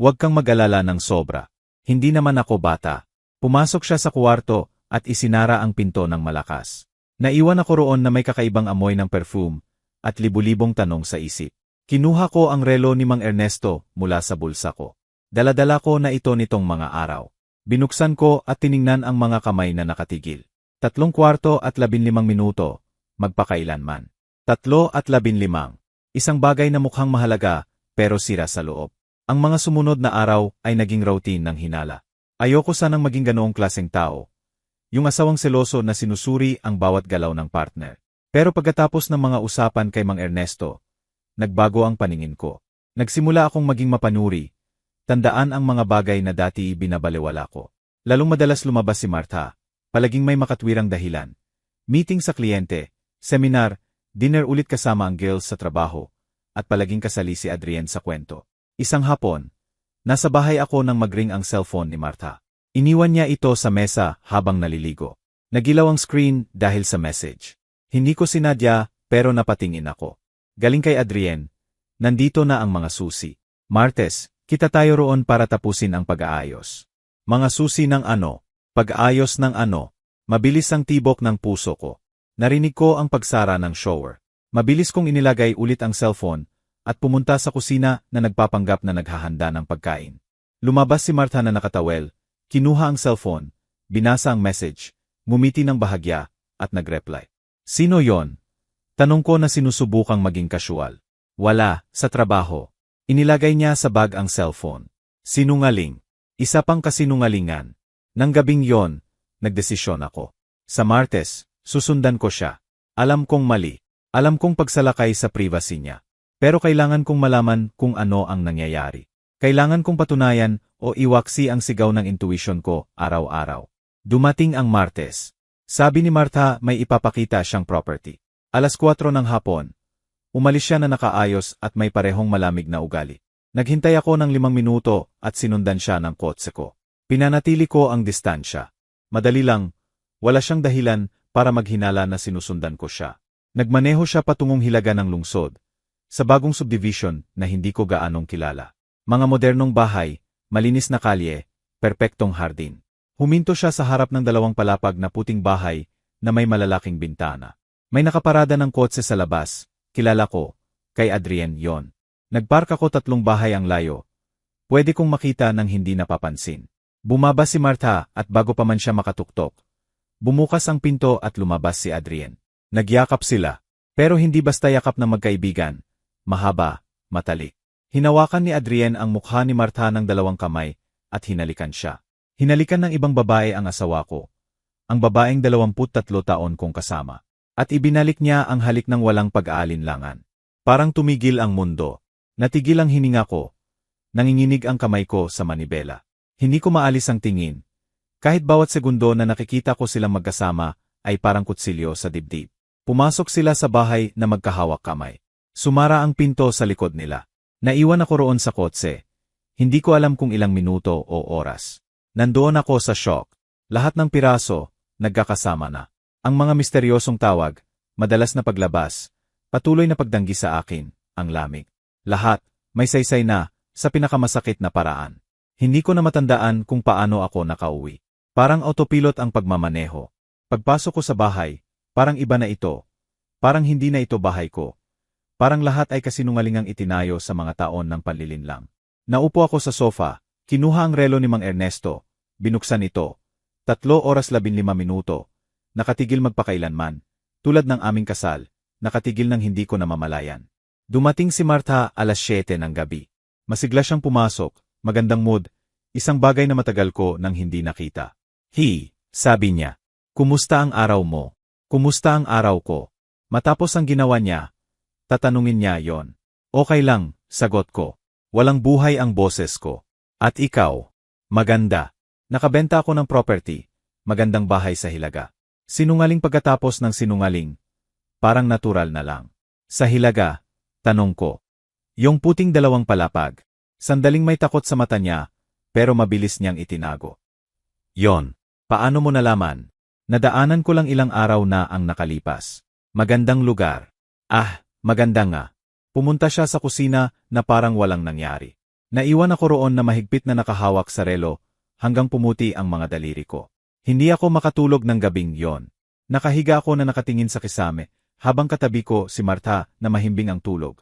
Huwag kang mag-alala ng sobra. Hindi naman ako bata. Pumasok siya sa kwarto at isinara ang pinto ng malakas. Naiwan ako roon na may kakaibang amoy ng perfume at libu-libong tanong sa isip. Kinuha ko ang relo ni Mang Ernesto mula sa bulsa ko. Daladala ko na ito nitong mga araw. Binuksan ko at tiningnan ang mga kamay na nakatigil. 3:15 at 15 minuto, magpakailanman. 3 at 15. Isang bagay na mukhang mahalaga, pero sira sa loob. Ang mga sumunod na araw ay naging routine ng hinala. Ayoko sanang maging ganoong klaseng tao. Yung asawang seloso na sinusuri ang bawat galaw ng partner. Pero pagkatapos ng mga usapan kay Mang Ernesto, nagbago ang paningin ko. Nagsimula akong maging mapanuri. Tandaan ang mga bagay na dati binabalewala ko. Lalong madalas lumabas si Martha. Palaging may makatwirang dahilan. Meeting sa kliyente, seminar, dinner ulit kasama ang girls sa trabaho, at palaging kasali si Adrienne sa kwento. Isang hapon, nasa bahay ako nang magring ang cellphone ni Martha. Iniwan niya ito sa mesa habang naliligo. Nagilaw ang screen dahil sa message. Hindi ko sinadya pero napatingin ako. Galing kay Adrienne. Nandito na ang mga susi. Martes, kita tayo roon para tapusin ang pag-aayos. Mga susi ng ano? Pag-ayos ng ano? Mabilis ang tibok ng puso ko. Narinig ko ang pagsara ng shower. Mabilis kong inilagay ulit ang cellphone at pumunta sa kusina na nagpapanggap na naghahanda ng pagkain. Lumabas si Martha na nakatawel, kinuha ang cellphone, binasa ang message, ngumiti ng bahagya, at nag-reply. Sino yon? Tanong ko na sinusubukang maging casual. Wala, sa trabaho. Inilagay niya sa bag ang cellphone. Sinungaling. Isa pang kasinungalingan. Nang gabing yon, nagdesisyon ako. Sa Martes, susundan ko siya. Alam kong mali. Alam kong pagsalakay sa privacy niya. Pero kailangan kong malaman kung ano ang nangyayari. Kailangan kong patunayan o iwaksi ang sigaw ng intuition ko araw-araw. Dumating ang Martes. Sabi ni Martha may ipapakita siyang property. 4:00 ng hapon. Umalis siya na nakaayos at may parehong malamig na ugali. Naghintay ako ng 5 minuto at sinundan siya ng kotse ko. Pinanatili ko ang distansya. Madali lang, wala siyang dahilan para maghinala na sinusundan ko siya. Nagmaneho siya patungong hilaga ng lungsod, sa bagong subdivision na hindi ko gaanong kilala. Mga modernong bahay, malinis na kalye, perpektong hardin. Huminto siya sa harap ng dalawang palapag na puting bahay na may malalaking bintana. May nakaparada ng kotse sa labas, kilala ko, kay Adrienne yon. Nagpark ako 3 bahay ang layo. Pwede kong makita nang hindi napapansin. Bumaba si Martha at bago pa man siya makatuktok, bumukas ang pinto at lumabas si Adrienne. Nagyakap sila, pero hindi basta yakap na magkaibigan. Mahaba, matalik. Hinawakan ni Adrienne ang mukha ni Martha ng 2 kamay at hinalikan siya. Hinalikan ng ibang babae ang asawa ko, ang babaeng 23 taon kong kasama. At ibinalik niya ang halik ng walang pag-aalinlangan. Parang tumigil ang mundo. Natigil ang hininga ko. Nanginginig ang kamay ko sa manibela. Hindi ko maalis ang tingin. Kahit bawat segundo na nakikita ko silang magkasama ay parang kutsilyo sa dibdib. Pumasok sila sa bahay na magkahawak kamay. Sumara ang pinto sa likod nila. Naiwan ako roon sa kotse. Hindi ko alam kung ilang minuto o oras. Nandoon ako sa shock. Lahat ng piraso, nagkakasama na. Ang mga misteryosong tawag, madalas na paglabas, patuloy na pagdanggi sa akin, ang lamig. Lahat, may saysay na, sa pinakamasakit na paraan. Hindi ko na matandaan kung paano ako nakauwi. Parang autopilot ang pagmamaneho. Pagpasok ko sa bahay, parang iba na ito. Parang hindi na ito bahay ko. Parang lahat ay kasinungalingang itinayo sa mga taon ng panlilinlang. Naupo ako sa sofa, kinuha ang relo ni Mang Ernesto, binuksan ito. 3 oras 15 minuto. Nakatigil magpakailanman, tulad ng aming kasal, nakatigil ng hindi ko namamalayan. Dumating si Martha alas 7 ng gabi. Masigla siyang pumasok, magandang mood, isang bagay na matagal ko nang hindi nakita. Sabi niya, kumusta ang araw mo? Kumusta ang araw ko? Matapos ang ginawa niya, tatanungin niya yon. Okay lang, sagot ko. Walang buhay ang boses ko. At ikaw? Maganda. Nakabenta ako ng property, magandang bahay sa Hilaga. Sinungaling pagkatapos ng sinungaling. Parang natural na lang. Sa Hilaga, tanong ko. Yung puting 2 palapag. Sandaling may takot sa mata niya, pero mabilis niyang itinago. Yon. Paano mo nalaman? Nadaanan ko lang ilang araw na ang nakalipas. Magandang lugar. Maganda nga. Pumunta siya sa kusina na parang walang nangyari. Naiwan ako roon na mahigpit na nakahawak sa relo hanggang pumuti ang mga daliri ko. Hindi ako makatulog ng gabing yon. Nakahiga ako na nakatingin sa kisame, habang katabi ko si Martha na mahimbing ang tulog.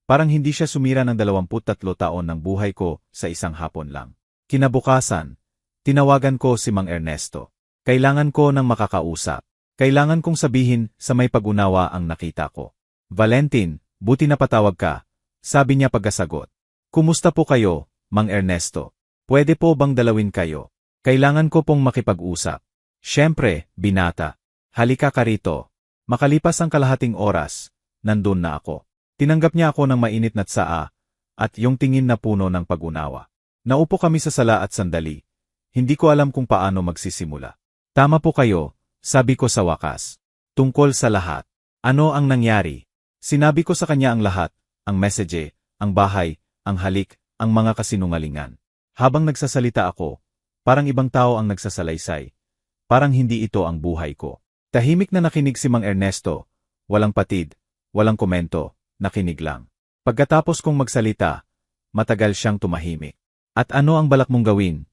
Parang hindi siya sumira ng 23 taon ng buhay ko sa isang hapon lang. Kinabukasan, tinawagan ko si Mang Ernesto. Kailangan ko ng makakausap. Kailangan kong sabihin sa may pag-unawa ang nakita ko. Valentin, buti na patawag ka, sabi niya pagkasagot. Kumusta po kayo, Mang Ernesto? Pwede po bang dalawin kayo? Kailangan ko pong makipag-usap. Siyempre, binata. Halika ka rito. Makalipas ang kalahating oras, nandun na ako. Tinanggap niya ako ng mainit na tsaa, at yung tingin na puno ng pag-unawa. Naupo kami sa sala at sandali. Hindi ko alam kung paano magsisimula. Tama po kayo, sabi ko sa wakas. Tungkol sa lahat. Ano ang nangyari? Sinabi ko sa kanya ang lahat, ang message, ang bahay, ang halik, ang mga kasinungalingan. Habang nagsasalita ako, parang ibang tao ang nagsasalaysay. Parang hindi ito ang buhay ko. Tahimik na nakinig si Mang Ernesto. Walang patid, walang komento, nakinig lang. Pagkatapos kong magsalita, matagal siyang tumahimik. At ano ang balak mong gawin?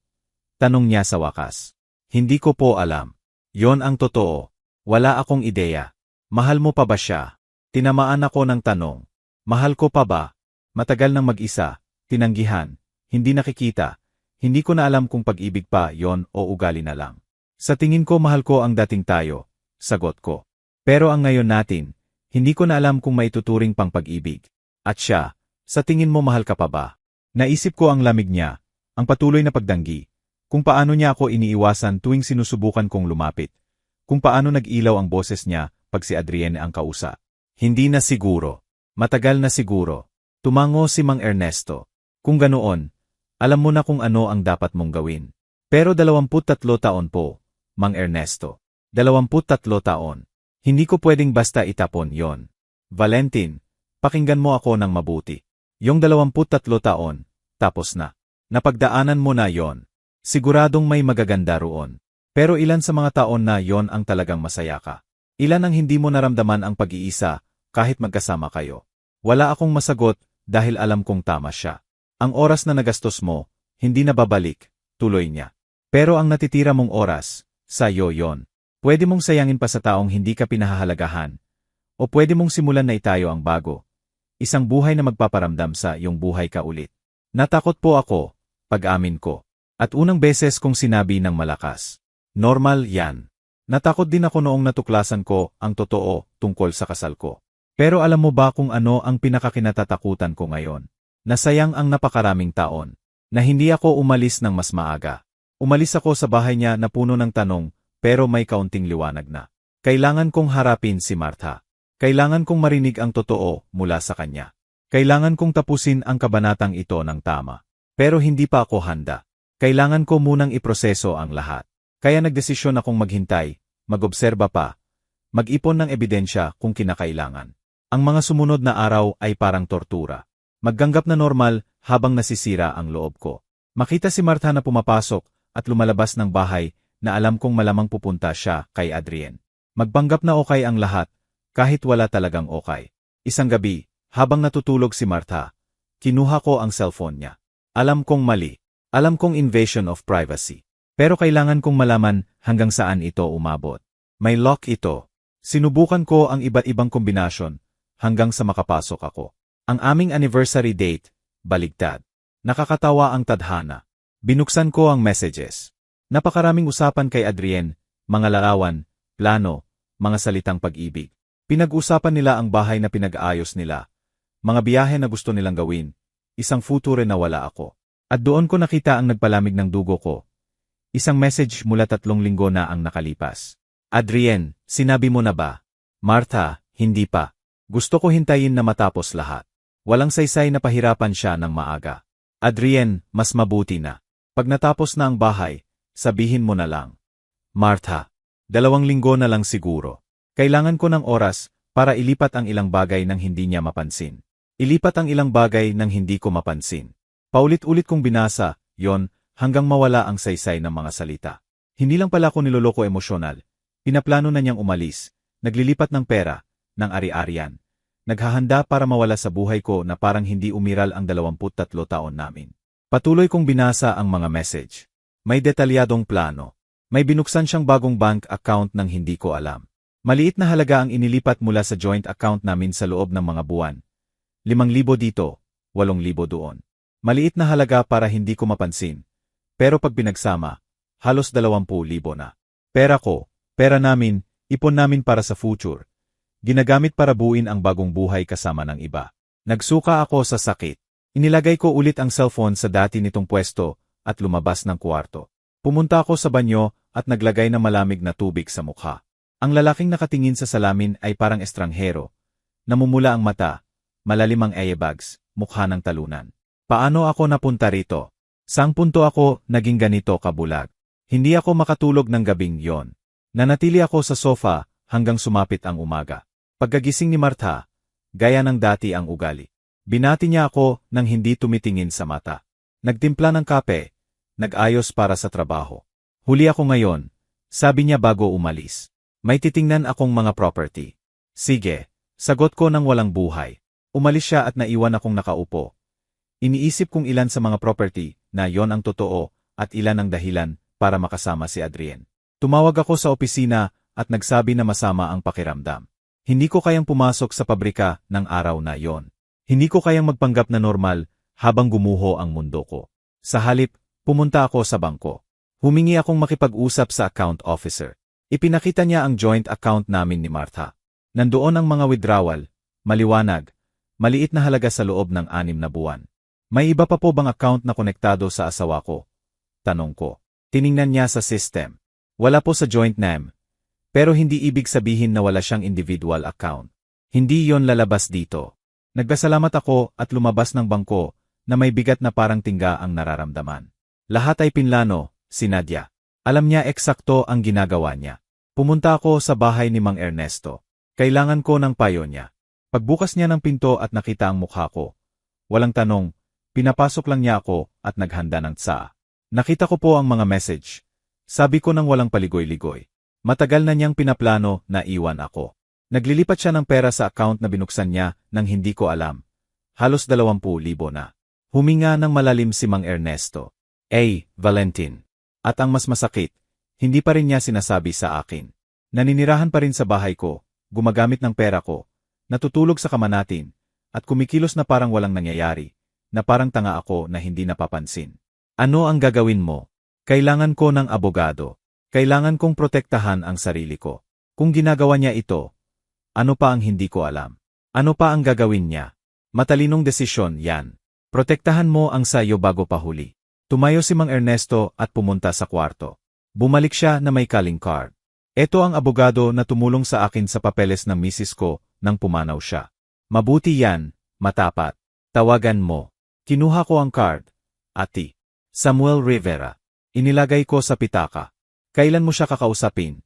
Tanong niya sa wakas. Hindi ko po alam. Yon ang totoo. Wala akong ideya. Mahal mo pa ba siya? Tinamaan ako ng tanong. Mahal ko pa ba? Matagal nang mag-isa, tinanggihan, hindi nakikita. Hindi ko na alam kung pag-ibig pa yon o ugali na lang. Sa tingin ko mahal ko ang dating tayo, sagot ko. Pero ang ngayon natin, hindi ko na alam kung maituturing pang pag-ibig. At siya, sa tingin mo mahal ka pa ba? Naisip ko ang lamig niya, ang patuloy na pagdanggi, kung paano niya ako iniiwasan tuwing sinusubukan kong lumapit, kung paano nag-ilaw ang boses niya pag si Adrienne ang kausap. Hindi na siguro. Matagal na siguro. Tumango si Mang Ernesto. Kung ganoon, alam mo na kung ano ang dapat mong gawin. Pero 23 taon po, Mang Ernesto. 23 taon. Hindi ko pwedeng basta itapon yon. Valentin, pakinggan mo ako ng mabuti. Yung 23 taon, tapos na. Napagdaanan mo na yon. Siguradong may magaganda roon. Pero ilan sa mga taon na yon ang talagang masaya ka? Ilan ang hindi mo naramdaman ang pag-iisa kahit magkasama kayo? Wala akong masagot dahil alam kong tama siya. Ang oras na nagastos mo, hindi na babalik, tuloy niya. Pero ang natitira mong oras, sa'yo yon. Pwede mong sayangin pa sa taong hindi ka pinahahalagahan. O pwede mong simulan na itayo ang bago. Isang buhay na magpaparamdam sa iyong buhay ka ulit. Natakot po ako, pag-amin ko. At unang beses kong sinabi ng malakas. Normal yan. Natakot din ako noong natuklasan ko ang totoo tungkol sa kasal ko. Pero alam mo ba kung ano ang pinakakinatatakutan ko ngayon? Nasayang ang napakaraming taon. Na hindi ako umalis ng mas maaga. Umalis ako sa bahay niya na puno ng tanong, pero may kaunting liwanag na. Kailangan kong harapin si Martha. Kailangan kong marinig ang totoo mula sa kanya. Kailangan kong tapusin ang kabanatang ito ng tama. Pero hindi pa ako handa. Kailangan ko munang iproseso ang lahat. Kaya nagdesisyon akong maghintay, mag-obserba pa, mag-ipon ng ebidensya kung kinakailangan. Ang mga sumunod na araw ay parang tortura. Magganggap na normal habang nasisira ang loob ko. Makita si Martha na pumapasok at lumalabas ng bahay na alam kong malamang pupunta siya kay Adrien. Magpanggap na okay ang lahat, kahit wala talagang okay. Isang gabi, habang natutulog si Martha, kinuha ko ang cellphone niya. Alam kong mali. Alam kong invasion of privacy. Pero kailangan kong malaman hanggang saan ito umabot. May lock ito. Sinubukan ko ang iba't ibang kombinasyon hanggang sa makapasok ako. Ang aming anniversary date, baligtad. Nakakatawa ang tadhana. Binuksan ko ang messages. Napakaraming usapan kay Adrien, mga larawan, plano, mga salitang pag-ibig. Pinag-usapan nila ang bahay na pinag-aayos nila, mga biyahe na gusto nilang gawin, isang future na wala ako. At doon ko nakita ang nagpalamig ng dugo ko. Isang message mula 3 linggo na ang nakalipas. Adrien, sinabi mo na ba? Martha, hindi pa. Gusto ko hintayin na matapos lahat. Walang saysay na pahirapan siya ng maaga. Adrien, mas mabuti na. Pag natapos na ang bahay, sabihin mo na lang. Martha, 2 linggo na lang siguro. Kailangan ko ng oras para ilipat ang ilang bagay nang hindi niya mapansin. Ilipat ang ilang bagay nang hindi ko mapansin. Paulit-ulit kong binasa, yon, hanggang mawala ang saysay ng mga salita. Hindi lang pala ako niloloko emosyonal. Pinaplano na niyang umalis, naglilipat ng pera, ng ari-arian. Naghahanda para mawala sa buhay ko na parang hindi umiral ang 23 taon namin. Patuloy kong binasa ang mga message. May detalyadong plano. May binuksan siyang bagong bank account nang hindi ko alam. Maliit na halaga ang inilipat mula sa joint account namin sa loob ng mga buwan. 5,000 dito, 8,000 doon. Maliit na halaga para hindi ko mapansin. Pero pag pinagsama, halos 20,000 na. Pera ko, pera namin, ipon namin para sa future. Ginagamit para buuin ang bagong buhay kasama ng iba. Nagsuka ako sa sakit. Inilagay ko ulit ang cellphone sa dati nitong pwesto at lumabas ng kwarto. Pumunta ako sa banyo at naglagay ng malamig na tubig sa mukha. Ang lalaking nakatingin sa salamin ay parang estranghero. Namumula ang mata, malalim ang eyebags, mukha ng talunan. Paano ako napunta rito? Saang punto ako naging ganito kabulag? Hindi ako makatulog ng gabing yon. Nanatili ako sa sofa hanggang sumapit ang umaga. Pagkagising ni Martha, gaya ng dati ang ugali. Binati niya ako nang hindi tumitingin sa mata. Nagtimpla ng kape, nag-ayos para sa trabaho. Huli ako ngayon, sabi niya bago umalis. May titingnan akong mga property. Sige, sagot ko nang walang buhay. Umalis siya at naiwan akong nakaupo. Iniisip kong ilan sa mga property na yon ang totoo at ilan ang dahilan para makasama si Adrien. Tumawag ako sa opisina at nagsabi na masama ang pakiramdam. Hindi ko kayang pumasok sa pabrika ng araw na yon. Hindi ko kayang magpanggap na normal habang gumuho ang mundo ko. Sa halip, pumunta ako sa bangko. Humingi akong makipag-usap sa account officer. Ipinakita niya ang joint account namin ni Martha. Nandoon ang mga withdrawal, maliwanag, maliit na halaga sa loob ng 6 na buwan. May iba pa po bang account na konektado sa asawa ko? Tanong ko. Tiningnan niya sa system. Wala po sa joint name. Pero hindi ibig sabihin na wala siyang individual account. Hindi yon lalabas dito. Nagpasalamat ako at lumabas ng bangko na may bigat na parang tingga ang nararamdaman. Lahat ay pinlano, si Nadia. Alam niya eksakto ang ginagawa niya. Pumunta ako sa bahay ni Mang Ernesto. Kailangan ko ng payo niya. Pagbukas niya ng pinto at nakita ang mukha ko. Walang tanong, pinapasok lang niya ako at naghanda ng tsaa. Nakita ko po ang mga message. Sabi ko nang walang paligoy-ligoy. Matagal na niyang pinaplano na iwan ako. Naglilipat siya ng pera sa account na binuksan niya nang hindi ko alam. Halos 20,000 na. Huminga ng malalim si Mang Ernesto. Valentin. At ang mas masakit, hindi pa rin niya sinasabi sa akin. Naninirahan pa rin sa bahay ko, gumagamit ng pera ko, natutulog sa kama natin, at kumikilos na parang walang nangyayari, na parang tanga ako na hindi napapansin. Ano ang gagawin mo? Kailangan ko ng abogado. Kailangan kong protektahan ang sarili ko. Kung ginagawa niya ito, ano pa ang hindi ko alam? Ano pa ang gagawin niya? Matalinong desisyon yan. Protektahan mo ang sayo bago pahuli. Tumayo si Mang Ernesto at pumunta sa kwarto. Bumalik siya na may calling card. Ito ang abogado na tumulong sa akin sa papeles ng misis ko nang pumanaw siya. Mabuti yan, matapat. Tawagan mo. Kinuha ko ang card. Ati. Samuel Rivera. Inilagay ko sa pitaka. Kailan mo siya kakausapin?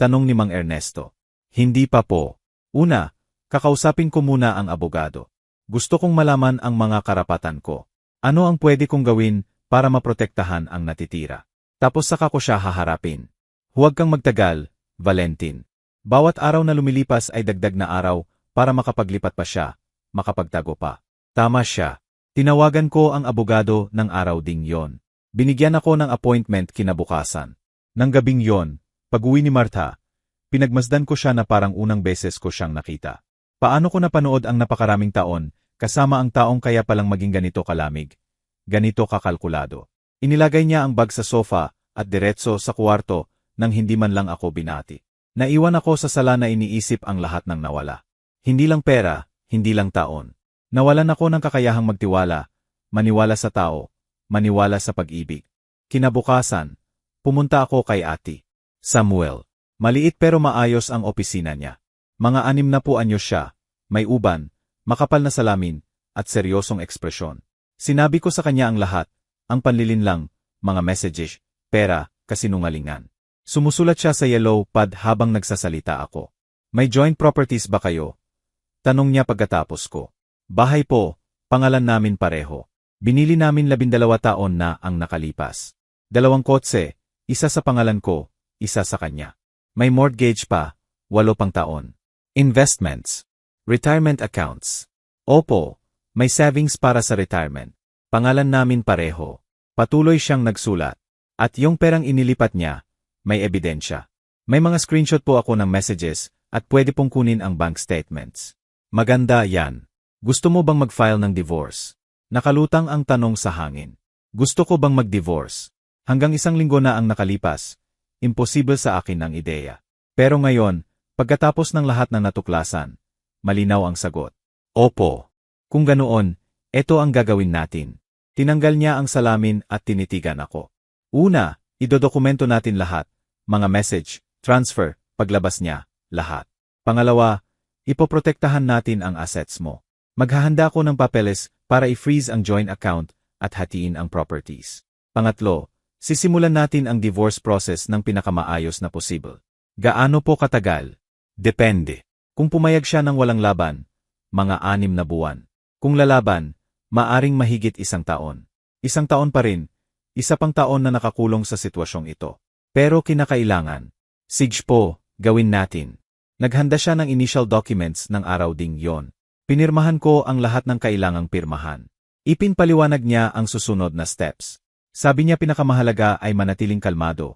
Tanong ni Mang Ernesto. Hindi pa po. Una, kakausapin ko muna ang abogado. Gusto kong malaman ang mga karapatan ko. Ano ang pwede kong gawin para maprotektahan ang natitira? Tapos saka ko siya haharapin. Huwag kang magtagal, Valentin. Bawat araw na lumilipas ay dagdag na araw para makapaglipat pa siya, makapagtago pa. Tama siya. Tinawagan ko ang abogado ng araw ding yon. Binigyan ako ng appointment kinabukasan. Nang gabing yon, pag-uwi ni Martha, pinagmasdan ko siya na parang unang beses ko siyang nakita. Paano ko napanood ang napakaraming taon, kasama ang taong kaya palang maging ganito kalamig, ganito kakalkulado. Inilagay niya ang bag sa sofa at diretso sa kwarto nang hindi man lang ako binati. Naiwan ako sa sala na iniisip ang lahat ng nawala. Hindi lang pera, hindi lang taon. Nawalan ako ng kakayahang magtiwala, maniwala sa tao, maniwala sa pag-ibig. Kinabukasan, pumunta ako kay Ati. Samuel. Maliit pero maayos ang opisina niya. Mga 60 anyos siya, may uban, makapal na salamin, at seryosong ekspresyon. Sinabi ko sa kanya ang lahat, ang panlilinlang, mga messages, pera, kasinungalingan. Sumusulat siya sa yellow pad habang nagsasalita ako. May joint properties ba kayo? Tanong niya pagkatapos ko. Bahay po, pangalan namin pareho. Binili namin 12 taon na ang nakalipas. 2 kotse, isa sa pangalan ko, isa sa kanya. May mortgage pa, 8 pang taon. Investments. Retirement accounts. Opo, may savings para sa retirement. Pangalan namin pareho. Patuloy siyang nagsulat. At yung perang inilipat niya, may ebidensya. May mga screenshot po ako ng messages at pwede pong kunin ang bank statements. Maganda yan. Gusto mo bang mag-file ng divorce? Nakalutang ang tanong sa hangin. Gusto ko bang mag-divorce? Hanggang 1 linggo na ang nakalipas. Imposible sa akin ang ideya. Pero ngayon, pagkatapos ng lahat ng natuklasan, malinaw ang sagot. Opo. Kung ganoon, eto ang gagawin natin. Tinanggal niya ang salamin at tinitigan ako. Una, idodokumento natin lahat, mga message, transfer, paglabas niya, lahat. Pangalawa, ipoprotektahan natin ang assets mo. Maghahanda ako ng papeles para i-freeze ang joint account at hatiin ang properties. Pangatlo, sisimulan natin ang divorce process ng pinakamaayos na posible. Gaano po katagal? Depende. Kung pumayag siya ng walang laban, mga 6 na buwan. Kung lalaban, maaring mahigit 1 taon. 1 taon pa rin, 1 pang taon na nakakulong sa sitwasyong ito. Pero kinakailangan. Sige po, gawin natin. Naghanda siya ng initial documents ng araw ding yon. Pinirmahan ko ang lahat ng kailangang pirmahan. Ipinpaliwanag niya ang susunod na steps. Sabi niya pinakamahalaga ay manatiling kalmado.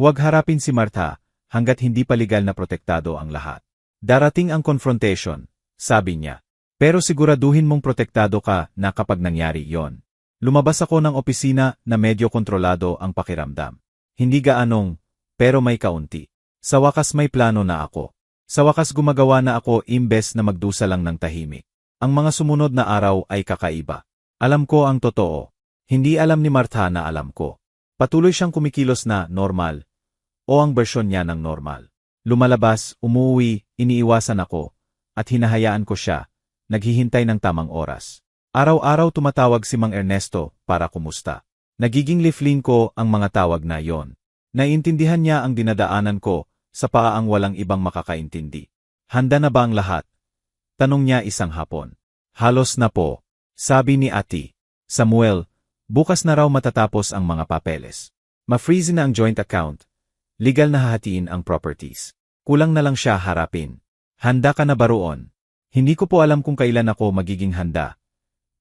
Huwag harapin si Martha hanggat hindi pa legal na protektado ang lahat. Darating ang confrontation, sabi niya. Pero siguraduhin mong protektado ka na kapag nangyari yon. Lumabas ako ng opisina na medyo kontrolado ang pakiramdam. Hindi gaanong, pero may kaunti. Sa wakas may plano na ako. Sa wakas gumagawa na ako imbes na magdusa lang ng tahimik. Ang mga sumunod na araw ay kakaiba. Alam ko ang totoo. Hindi alam ni Martha na alam ko. Patuloy siyang kumikilos na normal. O ang bersyon niya ng normal. Lumalabas, umuwi, iniiwasan ako. At hinahayaan ko siya. Naghihintay ng tamang oras. Araw-araw tumatawag si Mang Ernesto para kumusta. Nagiging liflin ko ang mga tawag na yon. Naiintindihan niya ang dinadaanan ko sa paang walang ibang makakaintindi. Handa na ba ang lahat? Tanong niya isang hapon. Halos na po. Sabi ni Ati. Samuel, Bukas na raw matatapos ang mga papeles. Ma-freeze na ang joint account. Legal na hahatiin ang properties. Kulang na lang siya harapin. Handa ka na ba roon? Hindi ko po alam kung kailan ako magiging handa.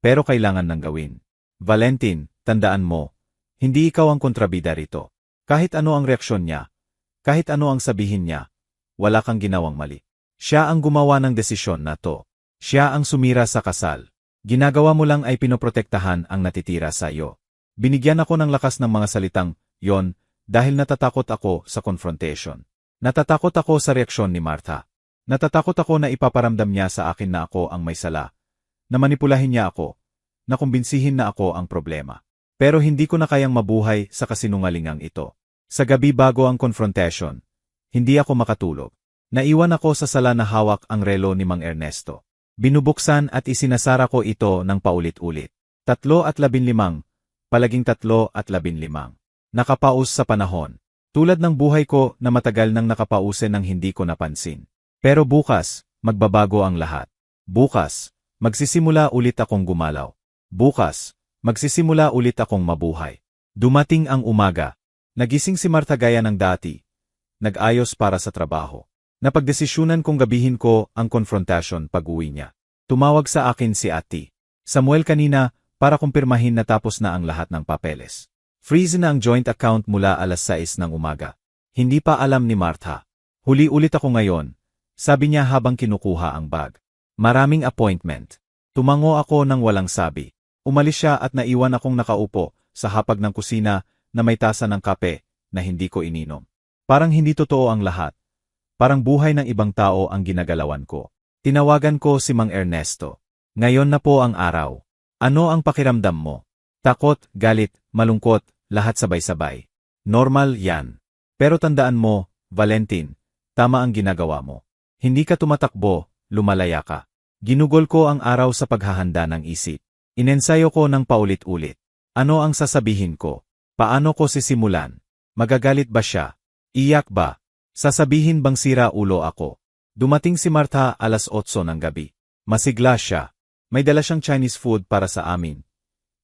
Pero kailangan nang gawin. Valentin, tandaan mo, hindi ikaw ang kontrabida rito. Kahit ano ang reaksyon niya, kahit ano ang sabihin niya, wala kang ginawang mali. Siya ang gumawa ng desisyon na to. Siya ang sumira sa kasal. Ginagawa mo lang ay pinoprotektahan ang natitira sa iyo. Binigyan ako ng lakas ng mga salitang, yon, dahil natatakot ako sa confrontation. Natatakot ako sa reaksyon ni Martha. Natatakot ako na ipaparamdam niya sa akin na ako ang may sala. Na manipulahin niya ako. Na kumbinsihin na ako ang problema. Pero hindi ko na kayang mabuhay sa kasinungalingang ito. Sa gabi bago ang confrontation, hindi ako makatulog. Naiwan ako sa sala na hawak ang relo ni Mang Ernesto. Binubuksan at isinasara ko ito ng paulit-ulit. 3:15, palaging 3:15. Nakapaus sa panahon. Tulad ng buhay ko na matagal nang nakapause nang hindi ko napansin. Pero bukas, magbabago ang lahat. Bukas, magsisimula ulit akong gumalaw. Bukas, magsisimula ulit akong mabuhay. Dumating ang umaga. Nagising si Martha gaya ng dati. Nag-ayos para sa trabaho. Napagdesisyunan kong gabihin ko ang confrontation pag-uwi niya. Tumawag sa akin si Ate Samuel kanina para kumpirmahin na tapos na ang lahat ng papeles. Freeze na ang joint account mula 6:00 ng umaga. Hindi pa alam ni Martha. Huli ulit ako ngayon, sabi niya habang kinukuha ang bag. Maraming appointment. Tumango ako nang walang sabi. Umalis siya at naiwan akong nakaupo sa hapag ng kusina na may tasa ng kape na hindi ko ininom. Parang hindi totoo ang lahat. Parang buhay ng ibang tao ang ginagalawan ko. Tinawagan ko si Mang Ernesto. Ngayon na po ang araw. Ano ang pakiramdam mo? Takot, galit, malungkot, lahat sabay-sabay. Normal yan. Pero tandaan mo, Valentin, tama ang ginagawa mo. Hindi ka tumatakbo, lumalaya ka. Ginugol ko ang araw sa paghahanda ng isip. Inensayo ko ng paulit-ulit. Ano ang sasabihin ko? Paano ko sisimulan? Magagalit ba siya? Iyak ba? Sasabihin bang sira ulo ako? Dumating si Martha 8:00 ng gabi. Masigla siya. May dala siyang Chinese food para sa amin.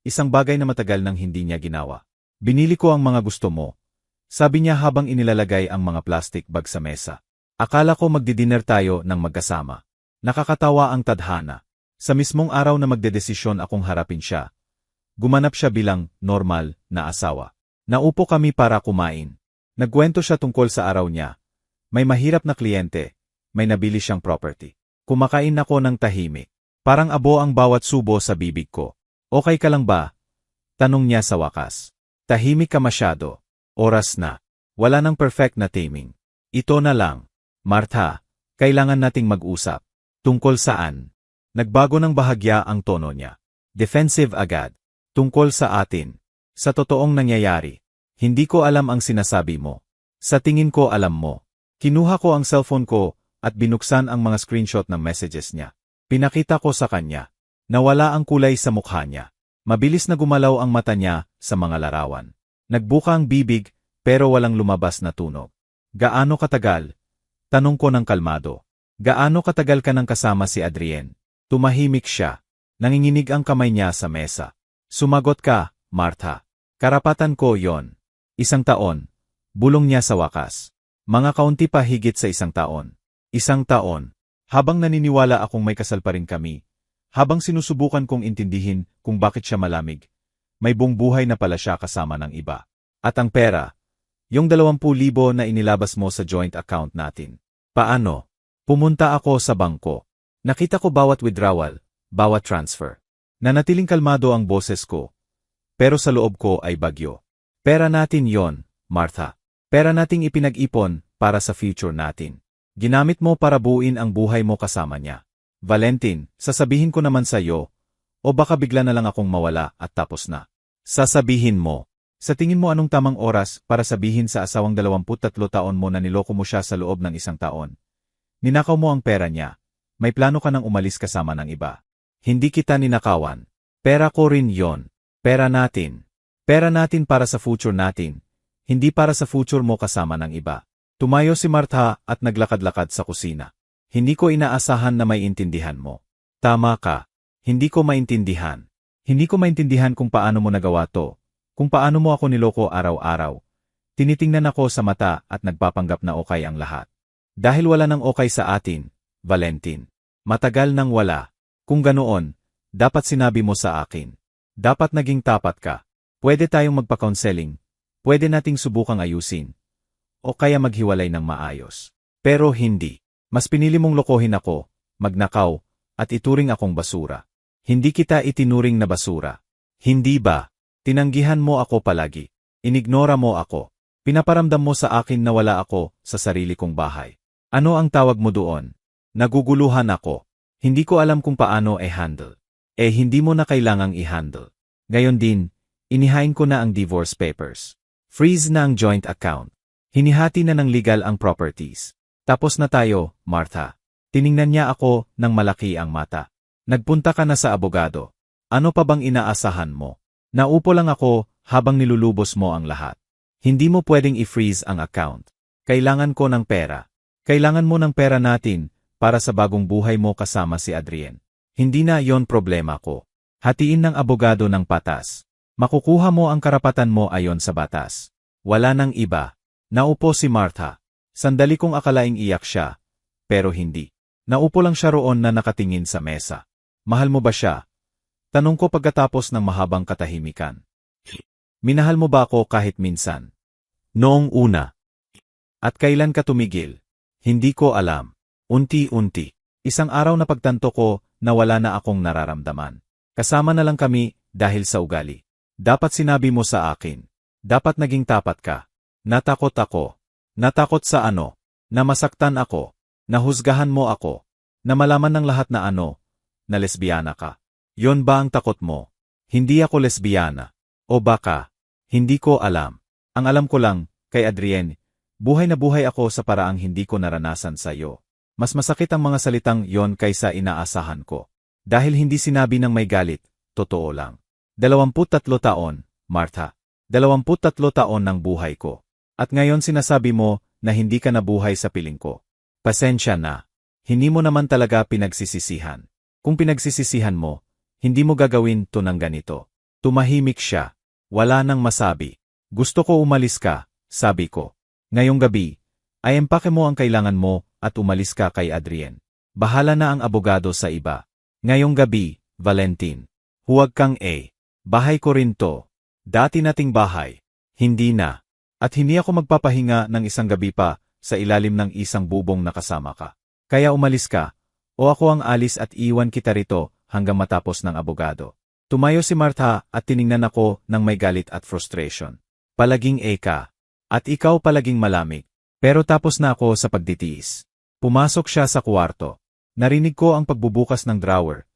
Isang bagay na matagal nang hindi niya ginawa. Binili ko ang mga gusto mo. Sabi niya habang inilalagay ang mga plastic bag sa mesa. Akala ko magdi-dinner tayo ng magkasama. Nakakatawa ang tadhana. Sa mismong araw na magdedesisyon akong harapin siya, gumanap siya bilang normal na asawa. Naupo kami para kumain. Nagkwento siya tungkol sa araw niya. May mahirap na kliyente. May nabili siyang property. Kumakain ako ng tahimik. Parang abo ang bawat subo sa bibig ko. Okay ka lang ba? Tanong niya sa wakas. Tahimik ka masyado. Oras na. Wala nang perfect na timing. Ito na lang. Martha, kailangan nating mag-usap. Tungkol saan? Nagbago ng bahagya ang tono niya. Defensive agad. Tungkol sa atin. Sa totoong nangyayari. Hindi ko alam ang sinasabi mo. Sa tingin ko alam mo. Kinuha ko ang cellphone ko at binuksan ang mga screenshot ng messages niya. Pinakita ko sa kanya. Nawala ang kulay sa mukha niya. Mabilis na gumalaw ang mata niya sa mga larawan. Nagbuka ang bibig pero walang lumabas na tunog. Gaano katagal? Tanong ko ng kalmado. Gaano katagal ka nang kasama si Adrien? Tumahimik siya. Nanginginig ang kamay niya sa mesa. Sumagot ka, Martha. Karapatan ko yon. 1 taon. Bulong niya sa wakas. Mga kaunti pa higit sa 1 taon. 1 taon. Habang naniniwala akong may kasal pa rin kami. Habang sinusubukan kong intindihin kung bakit siya malamig. May buong buhay na pala siya kasama ng iba. At ang pera. Yung 20,000 na inilabas mo sa joint account natin. Paano? Pumunta ako sa bangko. Nakita ko bawat withdrawal, bawat transfer. Nanatiling kalmado ang boses ko. Pero sa loob ko ay bagyo. Pera natin yon, Martha. Pera nating ipinag-ipon para sa future natin. Ginamit mo para buuin ang buhay mo kasama niya. Valentin, sasabihin ko naman sa iyo, o baka bigla na lang akong mawala at tapos na. Sasabihin mo. Sa tingin mo anong tamang oras para sabihin sa asawang 23 taon mo na niloko mo siya sa loob ng 1 taon? Ninakaw mo ang pera niya. May plano ka nang umalis kasama ng iba. Hindi kita ninakawan. Pera ko rin yon. Pera natin. Pera natin para sa future natin. Hindi para sa future mo kasama ng iba. Tumayo si Martha at naglakad-lakad sa kusina. Hindi ko inaasahan na may intindihan mo. Tama ka. Hindi ko maintindihan. Hindi ko maintindihan kung paano mo nagawa to, kung paano mo ako niloko araw-araw. Tinitingnan ako sa mata at nagpapanggap na okay ang lahat. Dahil wala nang okay sa atin, Valentin. Matagal nang wala. Kung ganoon, dapat sinabi mo sa akin. Dapat naging tapat ka. Pwede tayong magpa-counseling. Pwede nating subukang ayusin. O kaya maghiwalay ng maayos. Pero hindi. Mas pinili mong lokohin ako, magnakaw, at ituring akong basura. Hindi kita itinuring na basura. Hindi ba? Tinanggihan mo ako palagi. Inignora mo ako. Pinaparamdam mo sa akin na wala ako sa sarili kong bahay. Ano ang tawag mo doon? Naguguluhan ako. Hindi ko alam kung paano handle. Hindi mo na kailangang i-handle. Ngayon din, inihain ko na ang divorce papers. Freeze na ang joint account. Hinihati na ng legal ang properties. Tapos na tayo, Martha. Tiningnan niya ako ng malaki ang mata. Nagpunta ka na sa abogado. Ano pa bang inaasahan mo? Naupo lang ako habang nilulubos mo ang lahat. Hindi mo pwedeng i-freeze ang account. Kailangan ko ng pera. Kailangan mo ng pera natin para sa bagong buhay mo kasama si Adrien. Hindi na yon problema ko. Hatiin ng abogado ng patas. Makukuha mo ang karapatan mo ayon sa batas. Wala nang iba. Naupo si Martha. Sandali kong akalaing iyak siya. Pero hindi. Naupo lang siya roon na nakatingin sa mesa. Mahal mo ba siya? Tanong ko pagkatapos ng mahabang katahimikan. Minahal mo ba ako kahit minsan? Noong una. At kailan ka tumigil? Hindi ko alam. Unti-unti. Isang araw na pagtanto ko na wala na akong nararamdaman. Kasama na lang kami dahil sa ugali. Dapat sinabi mo sa akin. Dapat naging tapat ka. Natakot ako. Natakot sa ano? Na masaktan ako. Nahusgahan mo ako. Na malaman ng lahat na ano? Na lesbiyana ka. Yon ba ang takot mo? Hindi ako lesbiyana. O baka, hindi ko alam. Ang alam ko lang, kay Adrien, buhay na buhay ako sa paraang hindi ko naranasan sa iyo. Mas masakit ang mga salitang yon kaysa inaasahan ko. Dahil hindi sinabi ng may galit, totoo lang. 23 taon, Martha. 23 taon ng buhay ko. At ngayon sinasabi mo na hindi ka nabuhay sa piling ko. Pasensya na. Hindi mo naman talaga pinagsisisihan. Kung pinagsisisihan mo, hindi mo gagawin to ng ganito. Tumahimik siya. Wala nang masabi. Gusto ko umalis ka, sabi ko. Ngayong gabi, ay empake mo ang kailangan mo at umalis ka kay Adrien. Bahala na ang abogado sa iba. Ngayong gabi, Valentin. Huwag kang bahay ko rin to. Dati nating bahay. Hindi na. At hindi ako magpapahinga ng isang gabi pa sa ilalim ng isang bubong na kasama ka. Kaya umalis ka. O ako ang alis at iwan kita rito hanggang matapos ng abogado. Tumayo si Martha at tiningnan ako ng may galit at frustration. Palaging ka. At ikaw palaging malamig. Pero tapos na ako sa pagditiis. Pumasok siya sa kwarto. Narinig ko ang pagbubukas ng drawer.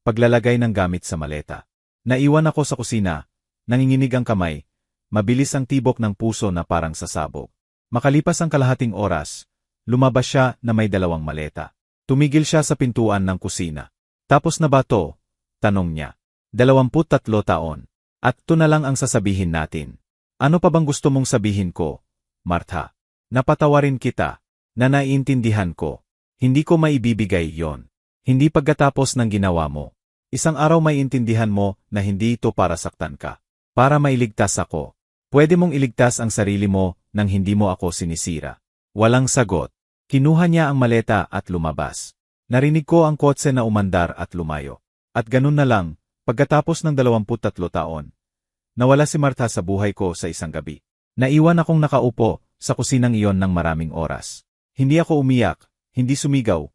Paglalagay ng gamit sa maleta. Naiwan ako sa kusina. Nanginginig ang kamay. Mabilis ang tibok ng puso na parang sasabog. Makalipas ang kalahating oras, lumabas siya na may 2 maleta. Tumigil siya sa pintuan ng kusina. Tapos na ba to? Tanong niya. 23 taon. At to na lang ang sasabihin natin. Ano pa bang gusto mong sabihin ko, Martha? Napatawarin kita. Na naiintindihan ko. Hindi ko maibibigay yon. Hindi pagkatapos ng ginawa mo. Isang araw maiintindihan mo na hindi ito para saktan ka. Para mailigtas ako. Pwede mong iligtas ang sarili mo nang hindi mo ako sinisira. Walang sagot. Kinuha niya ang maleta at lumabas. Narinig ko ang kotse na umandar at lumayo. At ganun na lang, pagkatapos ng 23 taon. Nawala si Martha sa buhay ko sa isang gabi. Naiwan akong nakaupo sa kusinang iyon ng maraming oras. Hindi ako umiyak, hindi sumigaw.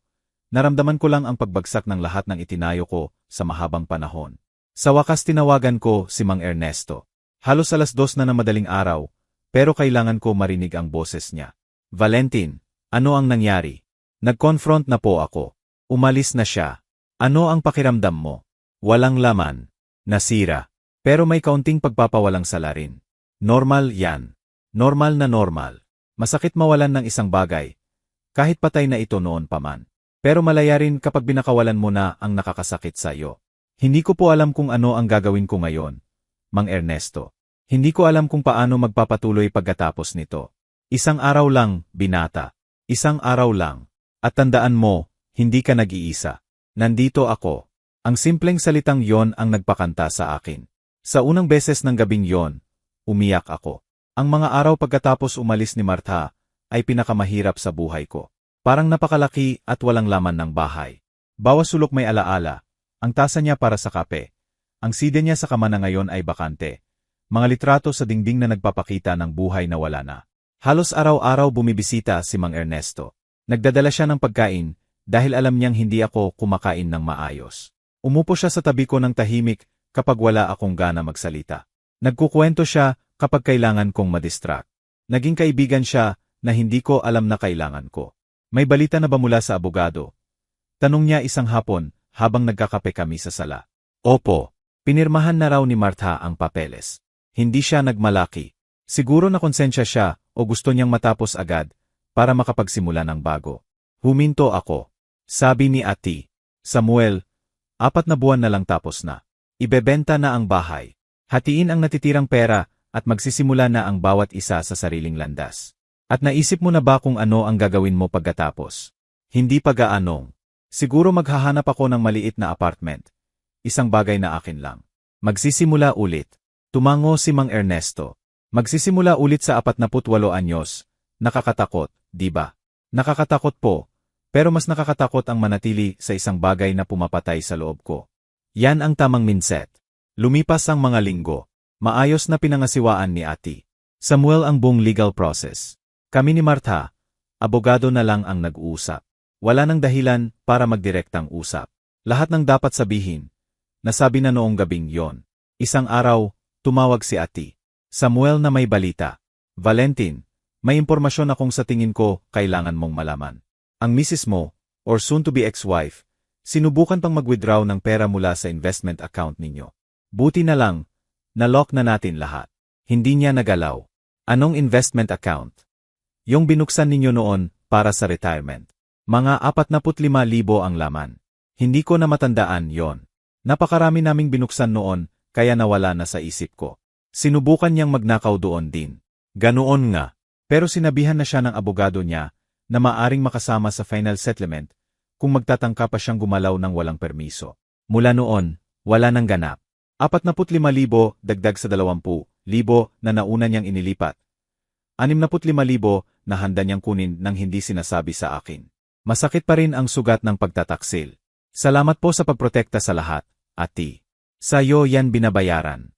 Naramdaman ko lang ang pagbagsak ng lahat ng itinayo ko sa mahabang panahon. Sa wakas tinawagan ko si Mang Ernesto. Halos 2:00 na ng madaling araw, pero kailangan ko marinig ang boses niya. Valentin, ano ang nangyari? Nag-confront na po ako. Umalis na siya. Ano ang pakiramdam mo? Walang laman. Nasira. Pero may kaunting pagpapawalang sala rin. Normal yan. Normal na normal. Masakit mawalan ng isang bagay. Kahit patay na ito noon pa man. Pero malaya rin kapag binakawalan mo na ang nakakasakit sa iyo. Hindi ko po alam kung ano ang gagawin ko ngayon, Mang Ernesto. Hindi ko alam kung paano magpapatuloy pagkatapos nito. Isang araw lang, binata. Isang araw lang. At tandaan mo, hindi ka nag-iisa. Nandito ako. Ang simpleng salitang yon ang nagpakanta sa akin. Sa unang beses ng gabing yon, umiyak ako. Ang mga araw pagkatapos umalis ni Martha ay pinakamahirap sa buhay ko. Parang napakalaki at walang laman ng bahay. Bawas sulok may alaala, ang tasa niya para sa kape. Ang side niya sa kama na ngayon ay bakante. Mga litrato sa dingding na nagpapakita ng buhay na wala na. Halos araw-araw bumibisita si Mang Ernesto. Nagdadala siya ng pagkain dahil alam niyang hindi ako kumakain ng maayos. Umupo siya sa tabi ko ng tahimik kapag wala akong gana magsalita. Nagkukwento siya kapag kailangan kong madistract. Naging kaibigan siya na hindi ko alam na kailangan ko. May balita na ba mula sa abogado? Tanong niya isang hapon habang nagkakape kami sa sala. Opo, pinirmahan na raw ni Martha ang papeles. Hindi siya nagmalaki. Siguro na konsensya siya o gusto niyang matapos agad para makapagsimula ng bago. Huminto ako. Sabi ni Ate Samuel, 4 na buwan na lang tapos na. Ibebenta na ang bahay. Hatiin ang natitirang pera at magsisimula na ang bawat isa sa sariling landas. At naisip mo na ba kung ano ang gagawin mo pagkatapos? Hindi pa gaanong. Siguro maghahanap ako ng maliit na apartment. Isang bagay na akin lang. Magsisimula ulit. Tumango si Mang Ernesto. Magsisimula ulit sa 48 anyos. Nakakatakot, di ba? Nakakatakot po. Pero mas nakakatakot ang manatili sa isang bagay na pumapatay sa loob ko. Yan ang tamang mindset. Lumipas ang mga linggo. Maayos na pinangasiwaan ni Ate Samuel ang buong legal process. Kami ni Martha, abogado na lang ang nag-uusap. Wala nang dahilan para magdirektang usap. Lahat ng dapat sabihin, nasabi na noong gabing yon. Isang araw, tumawag si Ate Samuel na may balita. Valentin, may impormasyon akong sa tingin ko kailangan mong malaman. Ang misis mo, or soon-to-be ex-wife, sinubukan pang mag-withdraw ng pera mula sa investment account ninyo. Buti na lang, na-lock na natin lahat. Hindi niya nagalaw. Anong investment account? Yung binuksan ninyo noon para sa retirement. Mga 45,000 ang laman. Hindi ko na matandaan yon. Napakarami naming binuksan noon, kaya nawala na sa isip ko. Sinubukan niyang magnakaw doon din. Ganoon nga. Pero sinabihan na siya ng abogado niya na maaring makasama sa final settlement kung magtatangka pa siyang gumalaw ng walang permiso. Mula noon, wala nang ganap. 45,000 dagdag sa 20,000 na nauna niyang inilipat. 65,000 na handa niyang kunin nang hindi sinasabi sa akin. Masakit pa rin ang sugat ng pagtataksil. Salamat po sa pagprotekta sa lahat, Ate. Sa'yo yan binabayaran.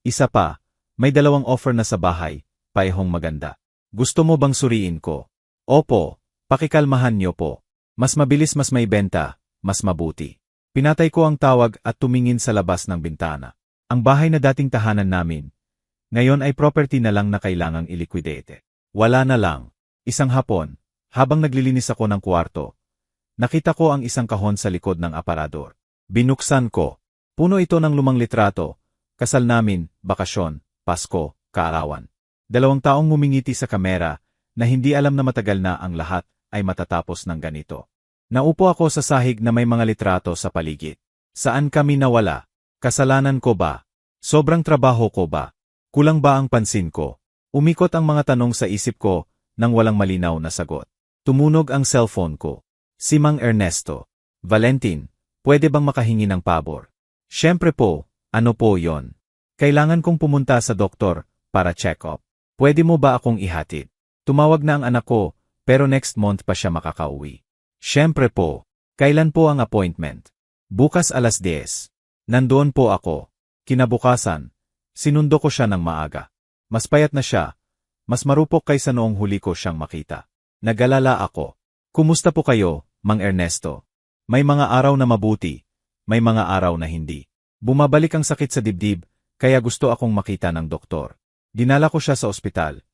Isa pa, may 2 offer na sa bahay, paehong maganda. Gusto mo bang suriin ko? Opo, pakikalmahan niyo po. Mas mabilis mas may benta, mas mabuti. Pinatay ko ang tawag at tumingin sa labas ng bintana. Ang bahay na dating tahanan namin, ngayon ay property na lang na kailangang iliquidate. Wala na lang. Isang hapon, habang naglilinis ako ng kwarto, nakita ko ang isang kahon sa likod ng aparador. Binuksan ko. Puno ito ng lumang litrato. Kasal namin, bakasyon, Pasko, kaarawan. 2 taong ngumingiti sa kamera na hindi alam na matagal na ang lahat ay matatapos ng ganito. Naupo ako sa sahig na may mga litrato sa paligid. Saan kami nawala? Kasalanan ko ba? Sobrang trabaho ko ba? Kulang ba ang pansin ko? Umikot ang mga tanong sa isip ko nang walang malinaw na sagot. Tumunog ang cellphone ko. Si Mang Ernesto. Valentin, pwede bang makahingi ng pabor? Siyempre po, ano po yon? Kailangan kong pumunta sa doktor para check-up. Pwede mo ba akong ihatid? Tumawag na ang anak ko, pero next month pa siya makakauwi. Siyempre po. Kailan po ang appointment? Bukas alas 10. Nandoon po ako. Kinabukasan, sinundo ko siya ng maaga. Mas payat na siya. Mas marupok kaysa noong huli ko siyang makita. Nag-alala ako. Kumusta po kayo, Mang Ernesto? May mga araw na mabuti. May mga araw na hindi. Bumabalik ang sakit sa dibdib, kaya gusto akong makita ng doktor. Dinala ko siya sa ospital.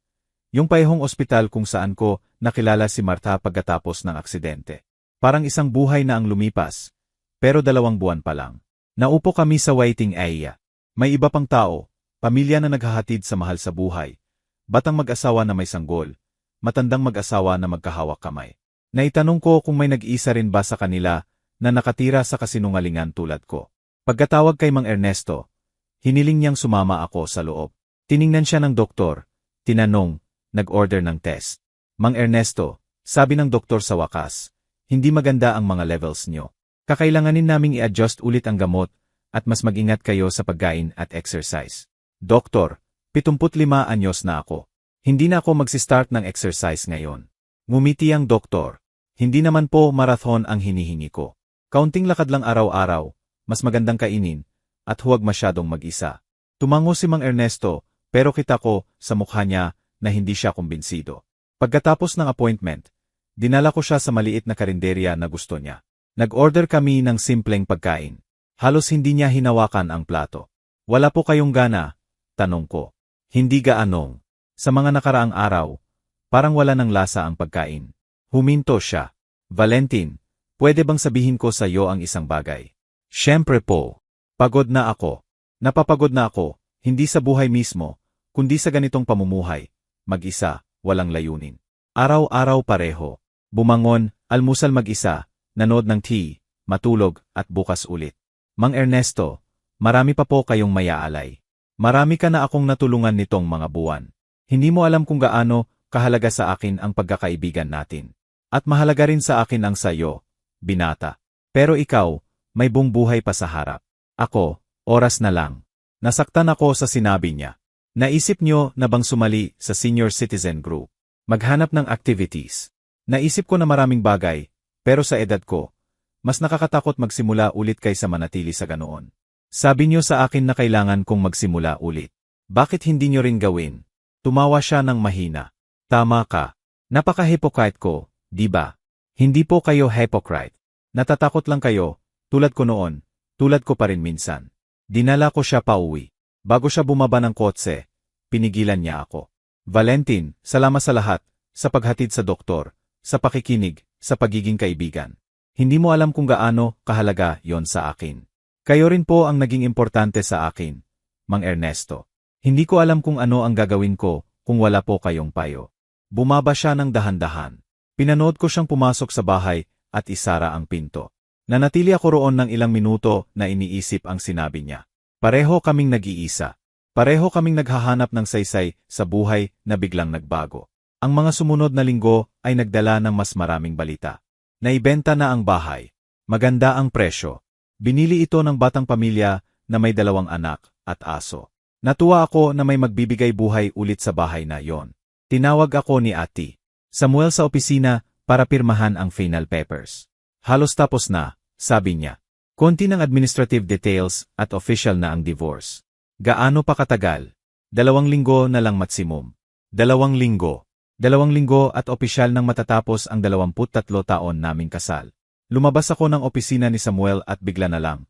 Yung paehong ospital kung saan ko nakilala si Martha pagkatapos ng aksidente. Parang isang buhay na ang lumipas. Pero 2 buwan pa lang. Naupo kami sa waiting area. May iba pang tao, pamilya na naghahatid sa mahal sa buhay. Batang mag-asawa na may sanggol. Matandang mag-asawa na magkahawak kamay. Naitanong ko kung may nag-iisa rin ba sa kanila na nakatira sa kasinungalingan tulad ko. Pagkatawag kay Mang Ernesto, hiniling niyang sumama ako sa loob. Tiningnan siya ng doktor, tinanong, nag-order ng test. Mang Ernesto, sabi ng doktor sa wakas, hindi maganda ang mga levels niyo. Kakailanganin naming i-adjust ulit ang gamot at mas mag-ingat kayo sa pagkain at exercise. Doktor, 75 anyos na ako. Hindi na ako magsistart ng exercise ngayon. Ngumiti ang doktor. Hindi naman po marathon ang hinihingi ko. Kaunting lakad lang araw-araw, mas magandang kainin, at huwag masyadong mag-isa. Tumango si Mang Ernesto, pero kita ko sa mukha niya na hindi siya kumbinsido. Pagkatapos ng appointment, dinala ko siya sa maliit na karinderya na gusto niya. Nag-order kami ng simpleng pagkain. Halos hindi niya hinawakan ang plato. Wala po kayong gana? Tanong ko. Hindi gaanong. Sa mga nakaraang araw, parang wala ng lasa ang pagkain. Huminto siya. Valentin, pwede bang sabihin ko sa iyo ang isang bagay? Siyempre po. Pagod na ako. Napapagod na ako, hindi sa buhay mismo, kundi sa ganitong pamumuhay. Mag-isa, walang layunin. Araw-araw pareho. Bumangon, almusal mag-isa, nanood ng TV, matulog, at bukas ulit. Mang Ernesto, marami pa po kayong mayaalay. Marami ka na akong natulungan nitong mga buwan. Hindi mo alam kung gaano kahalaga sa akin ang pagkakaibigan natin. At mahalaga rin sa akin ang sayo, binata. Pero ikaw, may buong buhay pa sa harap. Ako, oras na lang. Nasaktan ako sa sinabi niya. Naisip niyo na bang sumali sa senior citizen group? Maghanap ng activities. Naisip ko na maraming bagay, pero sa edad ko, mas nakakatakot magsimula ulit kaysa manatili sa ganoon. Sabi niyo sa akin na kailangan kong magsimula ulit. Bakit hindi niyo rin gawin? Tumawa siya ng mahina. Tama ka. Napaka-hypocrite ko, di ba? Hindi po kayo hypocrite. Natatakot lang kayo, tulad ko noon, tulad ko pa rin minsan. Dinala ko siya pauwi. Bago siya bumaba ng kotse, pinigilan niya ako. Valentin, salamat sa lahat, sa paghatid sa doktor, sa pakikinig, sa pagiging kaibigan. Hindi mo alam kung gaano kahalaga yon sa akin. Kayo rin po ang naging importante sa akin, Mang Ernesto. Hindi ko alam kung ano ang gagawin ko kung wala po kayong payo. Bumaba siya ng dahan-dahan. Pinanood ko siyang pumasok sa bahay at isara ang pinto. Nanatili ako roon ng ilang minuto na iniisip ang sinabi niya. Pareho kaming nag-iisa. Pareho kaming naghahanap ng saysay sa buhay na biglang nagbago. Ang mga sumunod na linggo ay nagdala ng mas maraming balita. Naibenta na ang bahay. Maganda ang presyo. Binili ito ng batang pamilya na may 2 anak at aso. Natuwa ako na may magbibigay buhay ulit sa bahay na yon. Tinawag ako ni Ate Samuel sa opisina para pirmahan ang final papers. Halos tapos na, sabi niya. Konti ng administrative details at official na ang divorce. Gaano pa katagal? 2 linggo na lang maximum. 2 linggo. 2 linggo at opisyal nang matatapos ang 23 taon naming kasal. Lumabas ako ng opisina ni Samuel at bigla na lang.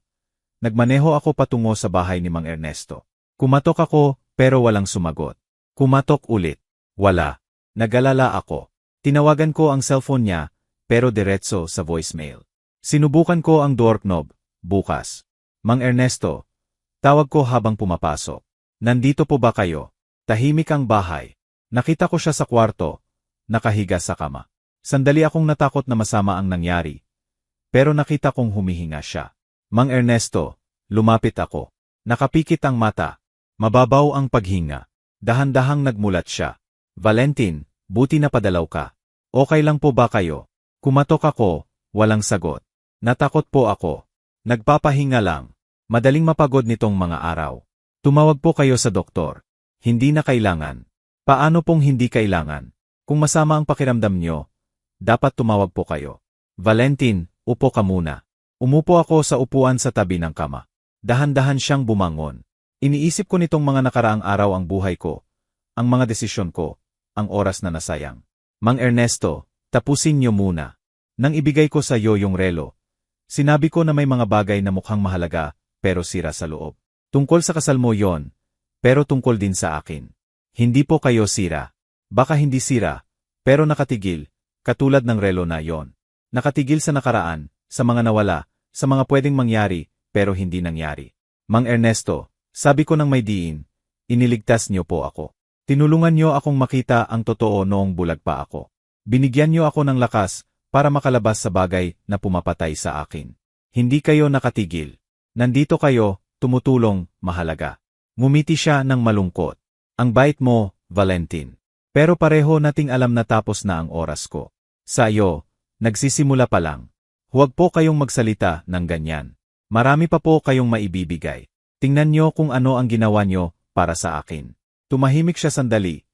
Nagmaneho ako patungo sa bahay ni Mang Ernesto. Kumatok ako pero walang sumagot. Kumatok ulit. Wala. Nagalala ako. Tinawagan ko ang cellphone niya pero diretso sa voicemail. Sinubukan ko ang door knob. Bukas. Mang Ernesto. Tawag ko habang pumapasok. Nandito po ba kayo? Tahimik ang bahay. Nakita ko siya sa kwarto. Nakahiga sa kama. Sandali akong natakot na masama ang nangyari. Pero nakita kong humihinga siya. Mang Ernesto. Lumapit ako. Nakapikit ang mata. Mababaw ang paghinga. Dahan-dahang nagmulat siya. Valentin, buti na padalaw ka. Okay lang po ba kayo? Kumatok ako, walang sagot. Natakot po ako. Nagpapahinga lang. Madaling mapagod nitong mga araw. Tumawag po kayo sa doktor. Hindi na kailangan. Paano pong hindi kailangan? Kung masama ang pakiramdam nyo, dapat tumawag po kayo. Valentin, upo ka muna. Umupo ako sa upuan sa tabi ng kama. Dahan-dahan siyang bumangon. Iniisip ko nitong mga nakaraang araw ang buhay ko, ang mga desisyon ko, ang oras na nasayang. Mang Ernesto, tapusin niyo muna. Nang ibigay ko sa iyo yung relo, sinabi ko na may mga bagay na mukhang mahalaga, pero sira sa loob. Tungkol sa kasal mo yon, pero tungkol din sa akin. Hindi po kayo sira. Baka hindi sira, pero nakatigil, katulad ng relo na yon. Nakatigil sa nakaraan, sa mga nawala, sa mga pwedeng mangyari, pero hindi nangyari. Mang Ernesto, sabi ko ng may diin, iniligtas niyo po ako. Tinulungan niyo akong makita ang totoo noong bulag pa ako. Binigyan niyo ako ng lakas para makalabas sa bagay na pumapatay sa akin. Hindi kayo nakatigil. Nandito kayo, tumutulong, mahalaga. Ngumiti siya ng malungkot. Ang bait mo, Valentin. Pero pareho nating alam na tapos na ang oras ko. Sa iyo, nagsisimula pa lang. Huwag po kayong magsalita ng ganyan. Marami pa po kayong maibibigay. Tingnan niyo kung ano ang ginawa niyo para sa akin. Tumahimik siya sandali.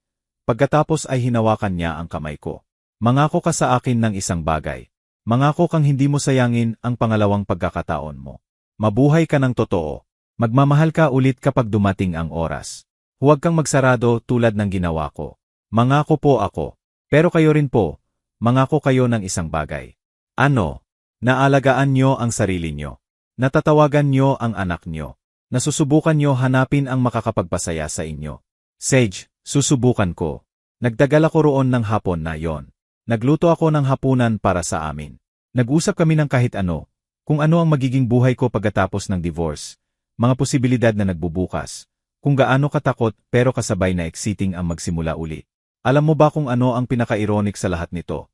Pagkatapos ay hinawakan niya ang kamay ko. Mangako ka sa akin ng isang bagay. Mangako kang hindi mo sayangin ang pangalawang pagkakataon mo. Mabuhay ka ng totoo. Magmamahal ka ulit kapag dumating ang oras. Huwag kang magsarado tulad ng ginawa ko. Mangako po ako. Pero kayo rin po, mangako kayo ng isang bagay. Ano? Naalagaan niyo ang sarili niyo. Natatawagan niyo ang anak niyo. Nasusubukan niyo hanapin ang makakapagpasaya sa inyo. Sage, susubukan ko. Nagdagal ako roon ng hapon na yon. Nagluto ako ng hapunan para sa amin. Nag-usap kami ng kahit ano, kung ano ang magiging buhay ko pagkatapos ng divorce, mga posibilidad na nagbubukas, kung gaano katakot pero kasabay na exciting ang magsimula ulit. Alam mo ba kung ano ang pinaka-ironic sa lahat nito?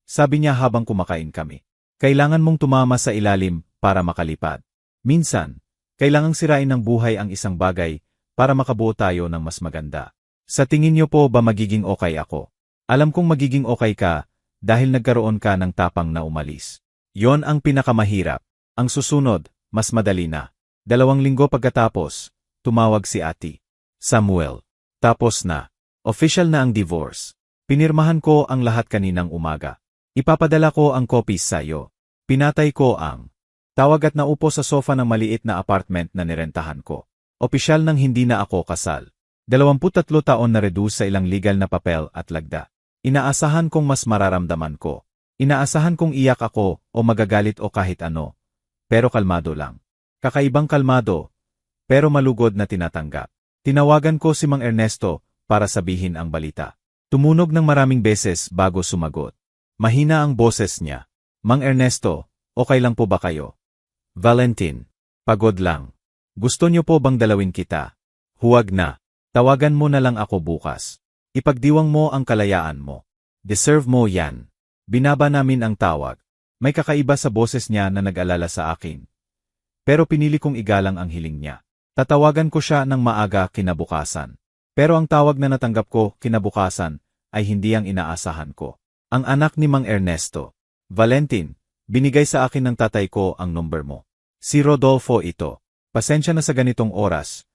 Sabi niya habang kumakain kami. Kailangan mong tumama sa ilalim para makalipad. Minsan, kailangang sirain ng buhay ang isang bagay para makabuo tayo ng mas maganda. Sa tingin niyo po ba magiging okay ako? Alam kong magiging okay ka dahil nagkaroon ka ng tapang na umalis. Yon ang pinakamahirap. Ang susunod, mas madali na. 2 linggo pagkatapos, tumawag si Ate. Samuel. Tapos na. Official na ang divorce. Pinirmahan ko ang lahat kaninang umaga. Ipapadala ko ang copies sa'yo. Pinatay ko ang tawag at naupo sa sofa ng maliit na apartment na nirentahan ko. Opisyal nang hindi na ako kasal. 23 taon na reduce sa ilang legal na papel at lagda. Inaasahan kong mas mararamdaman ko. Inaasahan kong iyak ako o magagalit o kahit ano. Pero kalmado lang. Kakaibang kalmado, pero malugod na tinatanggap. Tinawagan ko si Mang Ernesto para sabihin ang balita. Tumunog ng maraming beses bago sumagot. Mahina ang boses niya. Mang Ernesto, okay lang po ba kayo? Valentin, pagod lang. Gusto niyo po bang dalawin kita? Huwag na. Tawagan mo na lang ako bukas. Ipagdiwang mo ang kalayaan mo. Deserve mo yan. Binaba namin ang tawag. May kakaiba sa boses niya na nag-alala sa akin. Pero pinili kong igalang ang hiling niya. Tatawagan ko siya ng maaga kinabukasan. Pero ang tawag na natanggap ko kinabukasan ay hindi ang inaasahan ko. Ang anak ni Mang Ernesto. Valentin, binigay sa akin ng tatay ko ang number mo. Si Rodolfo ito. Pasensya na sa ganitong oras.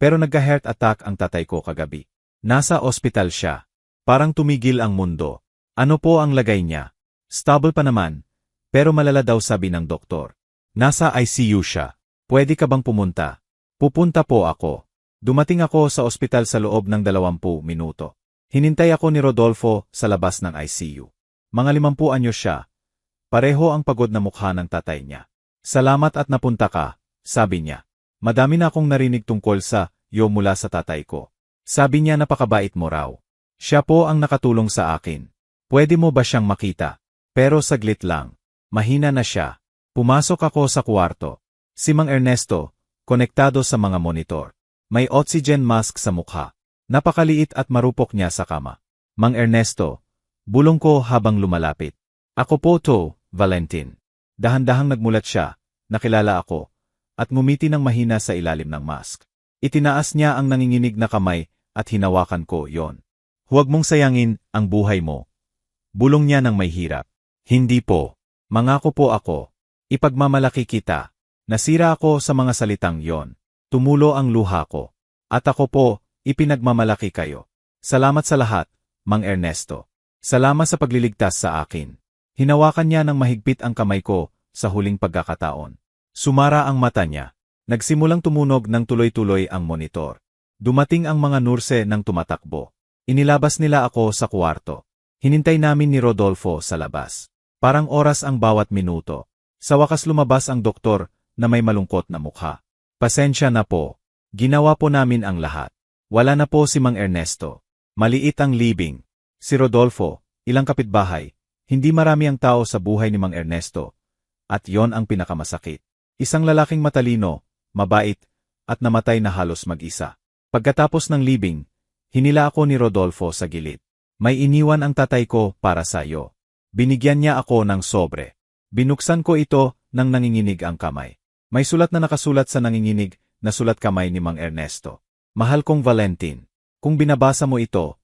Pero nagka-heart attack ang tatay ko kagabi. Nasa ospital siya. Parang tumigil ang mundo. Ano po ang lagay niya? Stable pa naman. Pero malala daw sabi ng doktor. Nasa ICU siya. Pwede ka bang pumunta? Pupunta po ako. Dumating ako sa ospital sa loob ng 20 minuto. Hinintay ako ni Rodolfo sa labas ng ICU. Mga 50 anyo siya. Pareho ang pagod na mukha ng tatay niya. Salamat at napunta ka, sabi niya. Madami na akong narinig tungkol sa iyo mula sa tatay ko. Sabi niya napakabait mo raw. Siya po ang nakatulong sa akin. Pwede mo ba siyang makita? Pero saglit lang. Mahina na siya. Pumasok ako sa kwarto. Si Mang Ernesto, konektado sa mga monitor. May oxygen mask sa mukha. Napakaliit at marupok niya sa kama. Mang Ernesto, bulong ko habang lumalapit. Ako po to, Valentin. Dahan-dahang nagmulat siya, nakilala ako, at ngumiti ng mahina sa ilalim ng mask. Itinaas niya ang nanginginig na kamay at hinawakan ko yon. Huwag mong sayangin ang buhay mo. Bulong niya ng may hirap. Hindi po. Mangako po ako. Ipagmamalaki kita. Nasira ako sa mga salitang yon. Tumulo ang luha ko. At ako po, ipinagmamalaki kayo. Salamat sa lahat, Mang Ernesto. Salamat sa pagliligtas sa akin. Hinawakan niya ng mahigpit ang kamay ko sa huling pagkakataon. Sumara ang mata niya. Nagsimulang tumunog ng tuloy-tuloy ang monitor. Dumating ang mga nurse ng tumatakbo. Inilabas nila ako sa kwarto. Hinintay namin ni Rodolfo sa labas. Parang oras ang bawat minuto. Sa wakas lumabas ang doktor na may malungkot na mukha. Pasensya na po. Ginawa po namin ang lahat. Wala na po si Mang Ernesto. Maliit ang libing. Si Rodolfo, ilang kapitbahay. Hindi marami ang tao sa buhay ni Mang Ernesto. At yon ang pinakamasakit. Isang lalaking matalino, mabait, at namatay na halos mag-isa. Pagkatapos ng libing, hinila ako ni Rodolfo sa gilid. May iniwan ang tatay ko para sa iyo. Binigyan niya ako ng sobre. Binuksan ko ito nang nanginginig ang kamay. May sulat na nakasulat sa nanginginig na sulat kamay ni Mang Ernesto. Mahal kong Valentin, kung binabasa mo ito,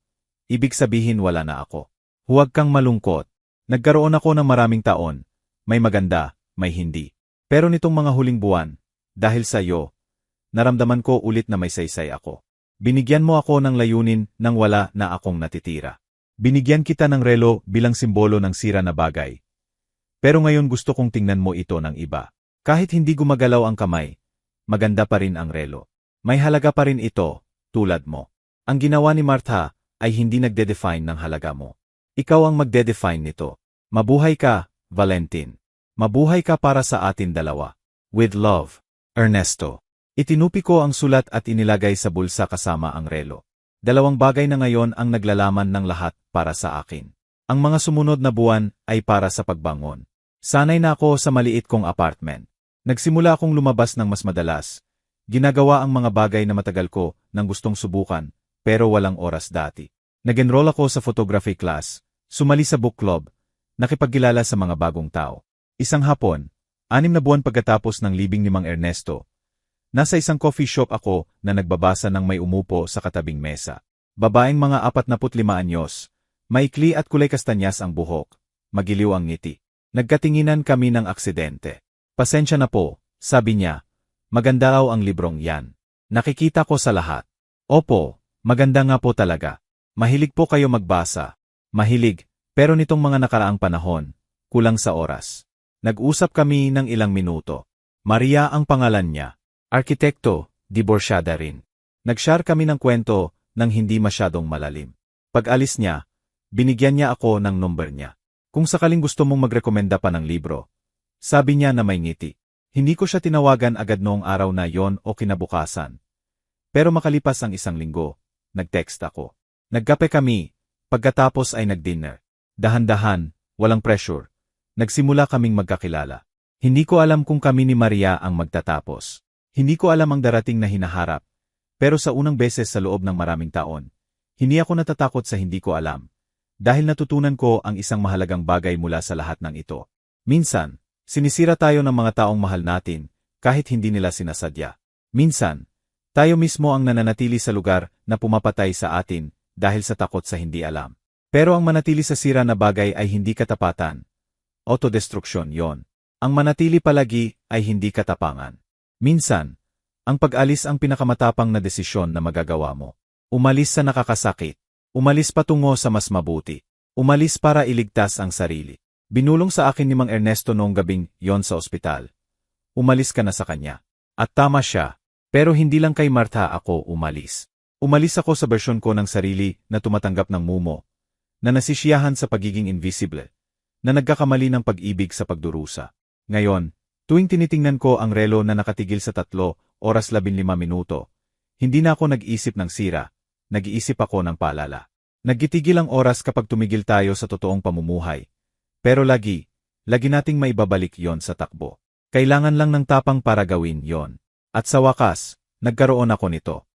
ibig sabihin wala na ako. Huwag kang malungkot. Nagkaroon ako ng maraming taon, may maganda, may hindi. Pero nitong mga huling buwan, dahil sa iyo, naramdaman ko ulit na may saysay ako. Binigyan mo ako ng layunin nang wala na akong natitira. Binigyan kita ng relo bilang simbolo ng sira na bagay. Pero ngayon gusto kong tingnan mo ito ng iba. Kahit hindi gumagalaw ang kamay, maganda pa rin ang relo. May halaga pa rin ito, tulad mo. Ang ginawa ni Martha ay hindi nagde-define ng halaga mo. Ikaw ang magde-define nito. Mabuhay ka, Valentin. Mabuhay ka para sa atin dalawa. With love, Ernesto. Itinupi ko ang sulat at inilagay sa bulsa kasama ang relo. Dalawang bagay na ngayon ang naglalaman ng lahat para sa akin. Ang mga sumunod na buwan ay para sa pagbangon. Sanay na ako sa maliit kong apartment. Nagsimula akong lumabas ng mas madalas. Ginagawa ang mga bagay na matagal ko nang gustong subukan, pero walang oras dati. Nag-enroll ako sa photography class, sumali sa book club, nakipagkilala sa mga bagong tao. Isang hapon, 6 na buwan pagkatapos ng libing ni Mang Ernesto, nasa isang coffee shop ako na nagbabasa ng may umupo sa katabing mesa. Babaeng mga 45 anyos, maikli at kulay kastanyas ang buhok, magiliw ang ngiti. Nagkatinginan kami ng aksidente. Pasensya na po, sabi niya. Maganda raw ang librong yan. Nakikita ko sa lahat. Opo, maganda nga po talaga. Mahilig po kayo magbasa. Mahilig, pero nitong mga nakaraang panahon, kulang sa oras. Nag-usap kami ng ilang minuto. Maria ang pangalan niya. Arkitekto, diborsyada rin. Nag-share kami ng kwento nang hindi masyadong malalim. Pag-alis niya, binigyan niya ako ng number niya. Kung sakaling gusto mong magrekomenda pa ng libro, sabi niya na may ngiti. Hindi ko siya tinawagan agad noong araw na yon o kinabukasan. Pero makalipas ang 1 linggo, nag-text ako. Nagkape kami, pagkatapos ay nag-dinner. Dahan-dahan, walang pressure. Nagsimula kaming magkakilala. Hindi ko alam kung kami ni Maria ang magtatapos. Hindi ko alam ang darating na hinaharap. Pero sa unang beses sa loob ng maraming taon, hindi ako natatakot sa hindi ko alam. Dahil natutunan ko ang isang mahalagang bagay mula sa lahat ng ito. Minsan, sinisira tayo ng mga taong mahal natin, kahit hindi nila sinasadya. Minsan, tayo mismo ang nananatili sa lugar na pumapatay sa atin dahil sa takot sa hindi alam. Pero ang manatili sa sira na bagay ay hindi katapatan. Autodestruksyon yon. Ang manatili palagi ay hindi katapangan. Minsan, ang pag-alis ang pinakamatapang na desisyon na magagawa mo. Umalis sa nakakasakit. Umalis patungo sa mas mabuti. Umalis para iligtas ang sarili. Binulong sa akin ni Mang Ernesto noong gabing yon sa ospital. Umalis ka na sa kanya. At tama siya. Pero hindi lang kay Martha ako umalis. Umalis ako sa bersyon ko ng sarili na tumatanggap ng mumo, na nasisiyahan sa pagiging invisible, na nagkakamali ng pag-ibig sa pagdurusa. Ngayon, tuwing tinitingnan ko ang relo na nakatigil sa 3:15, hindi na ako nag-isip ng sira. Nag-iisip ako ng paalala. Nagtitigil ang oras kapag tumigil tayo sa totoong pamumuhay. Pero lagi nating maibabalik yon sa takbo. Kailangan lang ng tapang para gawin yon. At sa wakas, nagkaroon ako nito.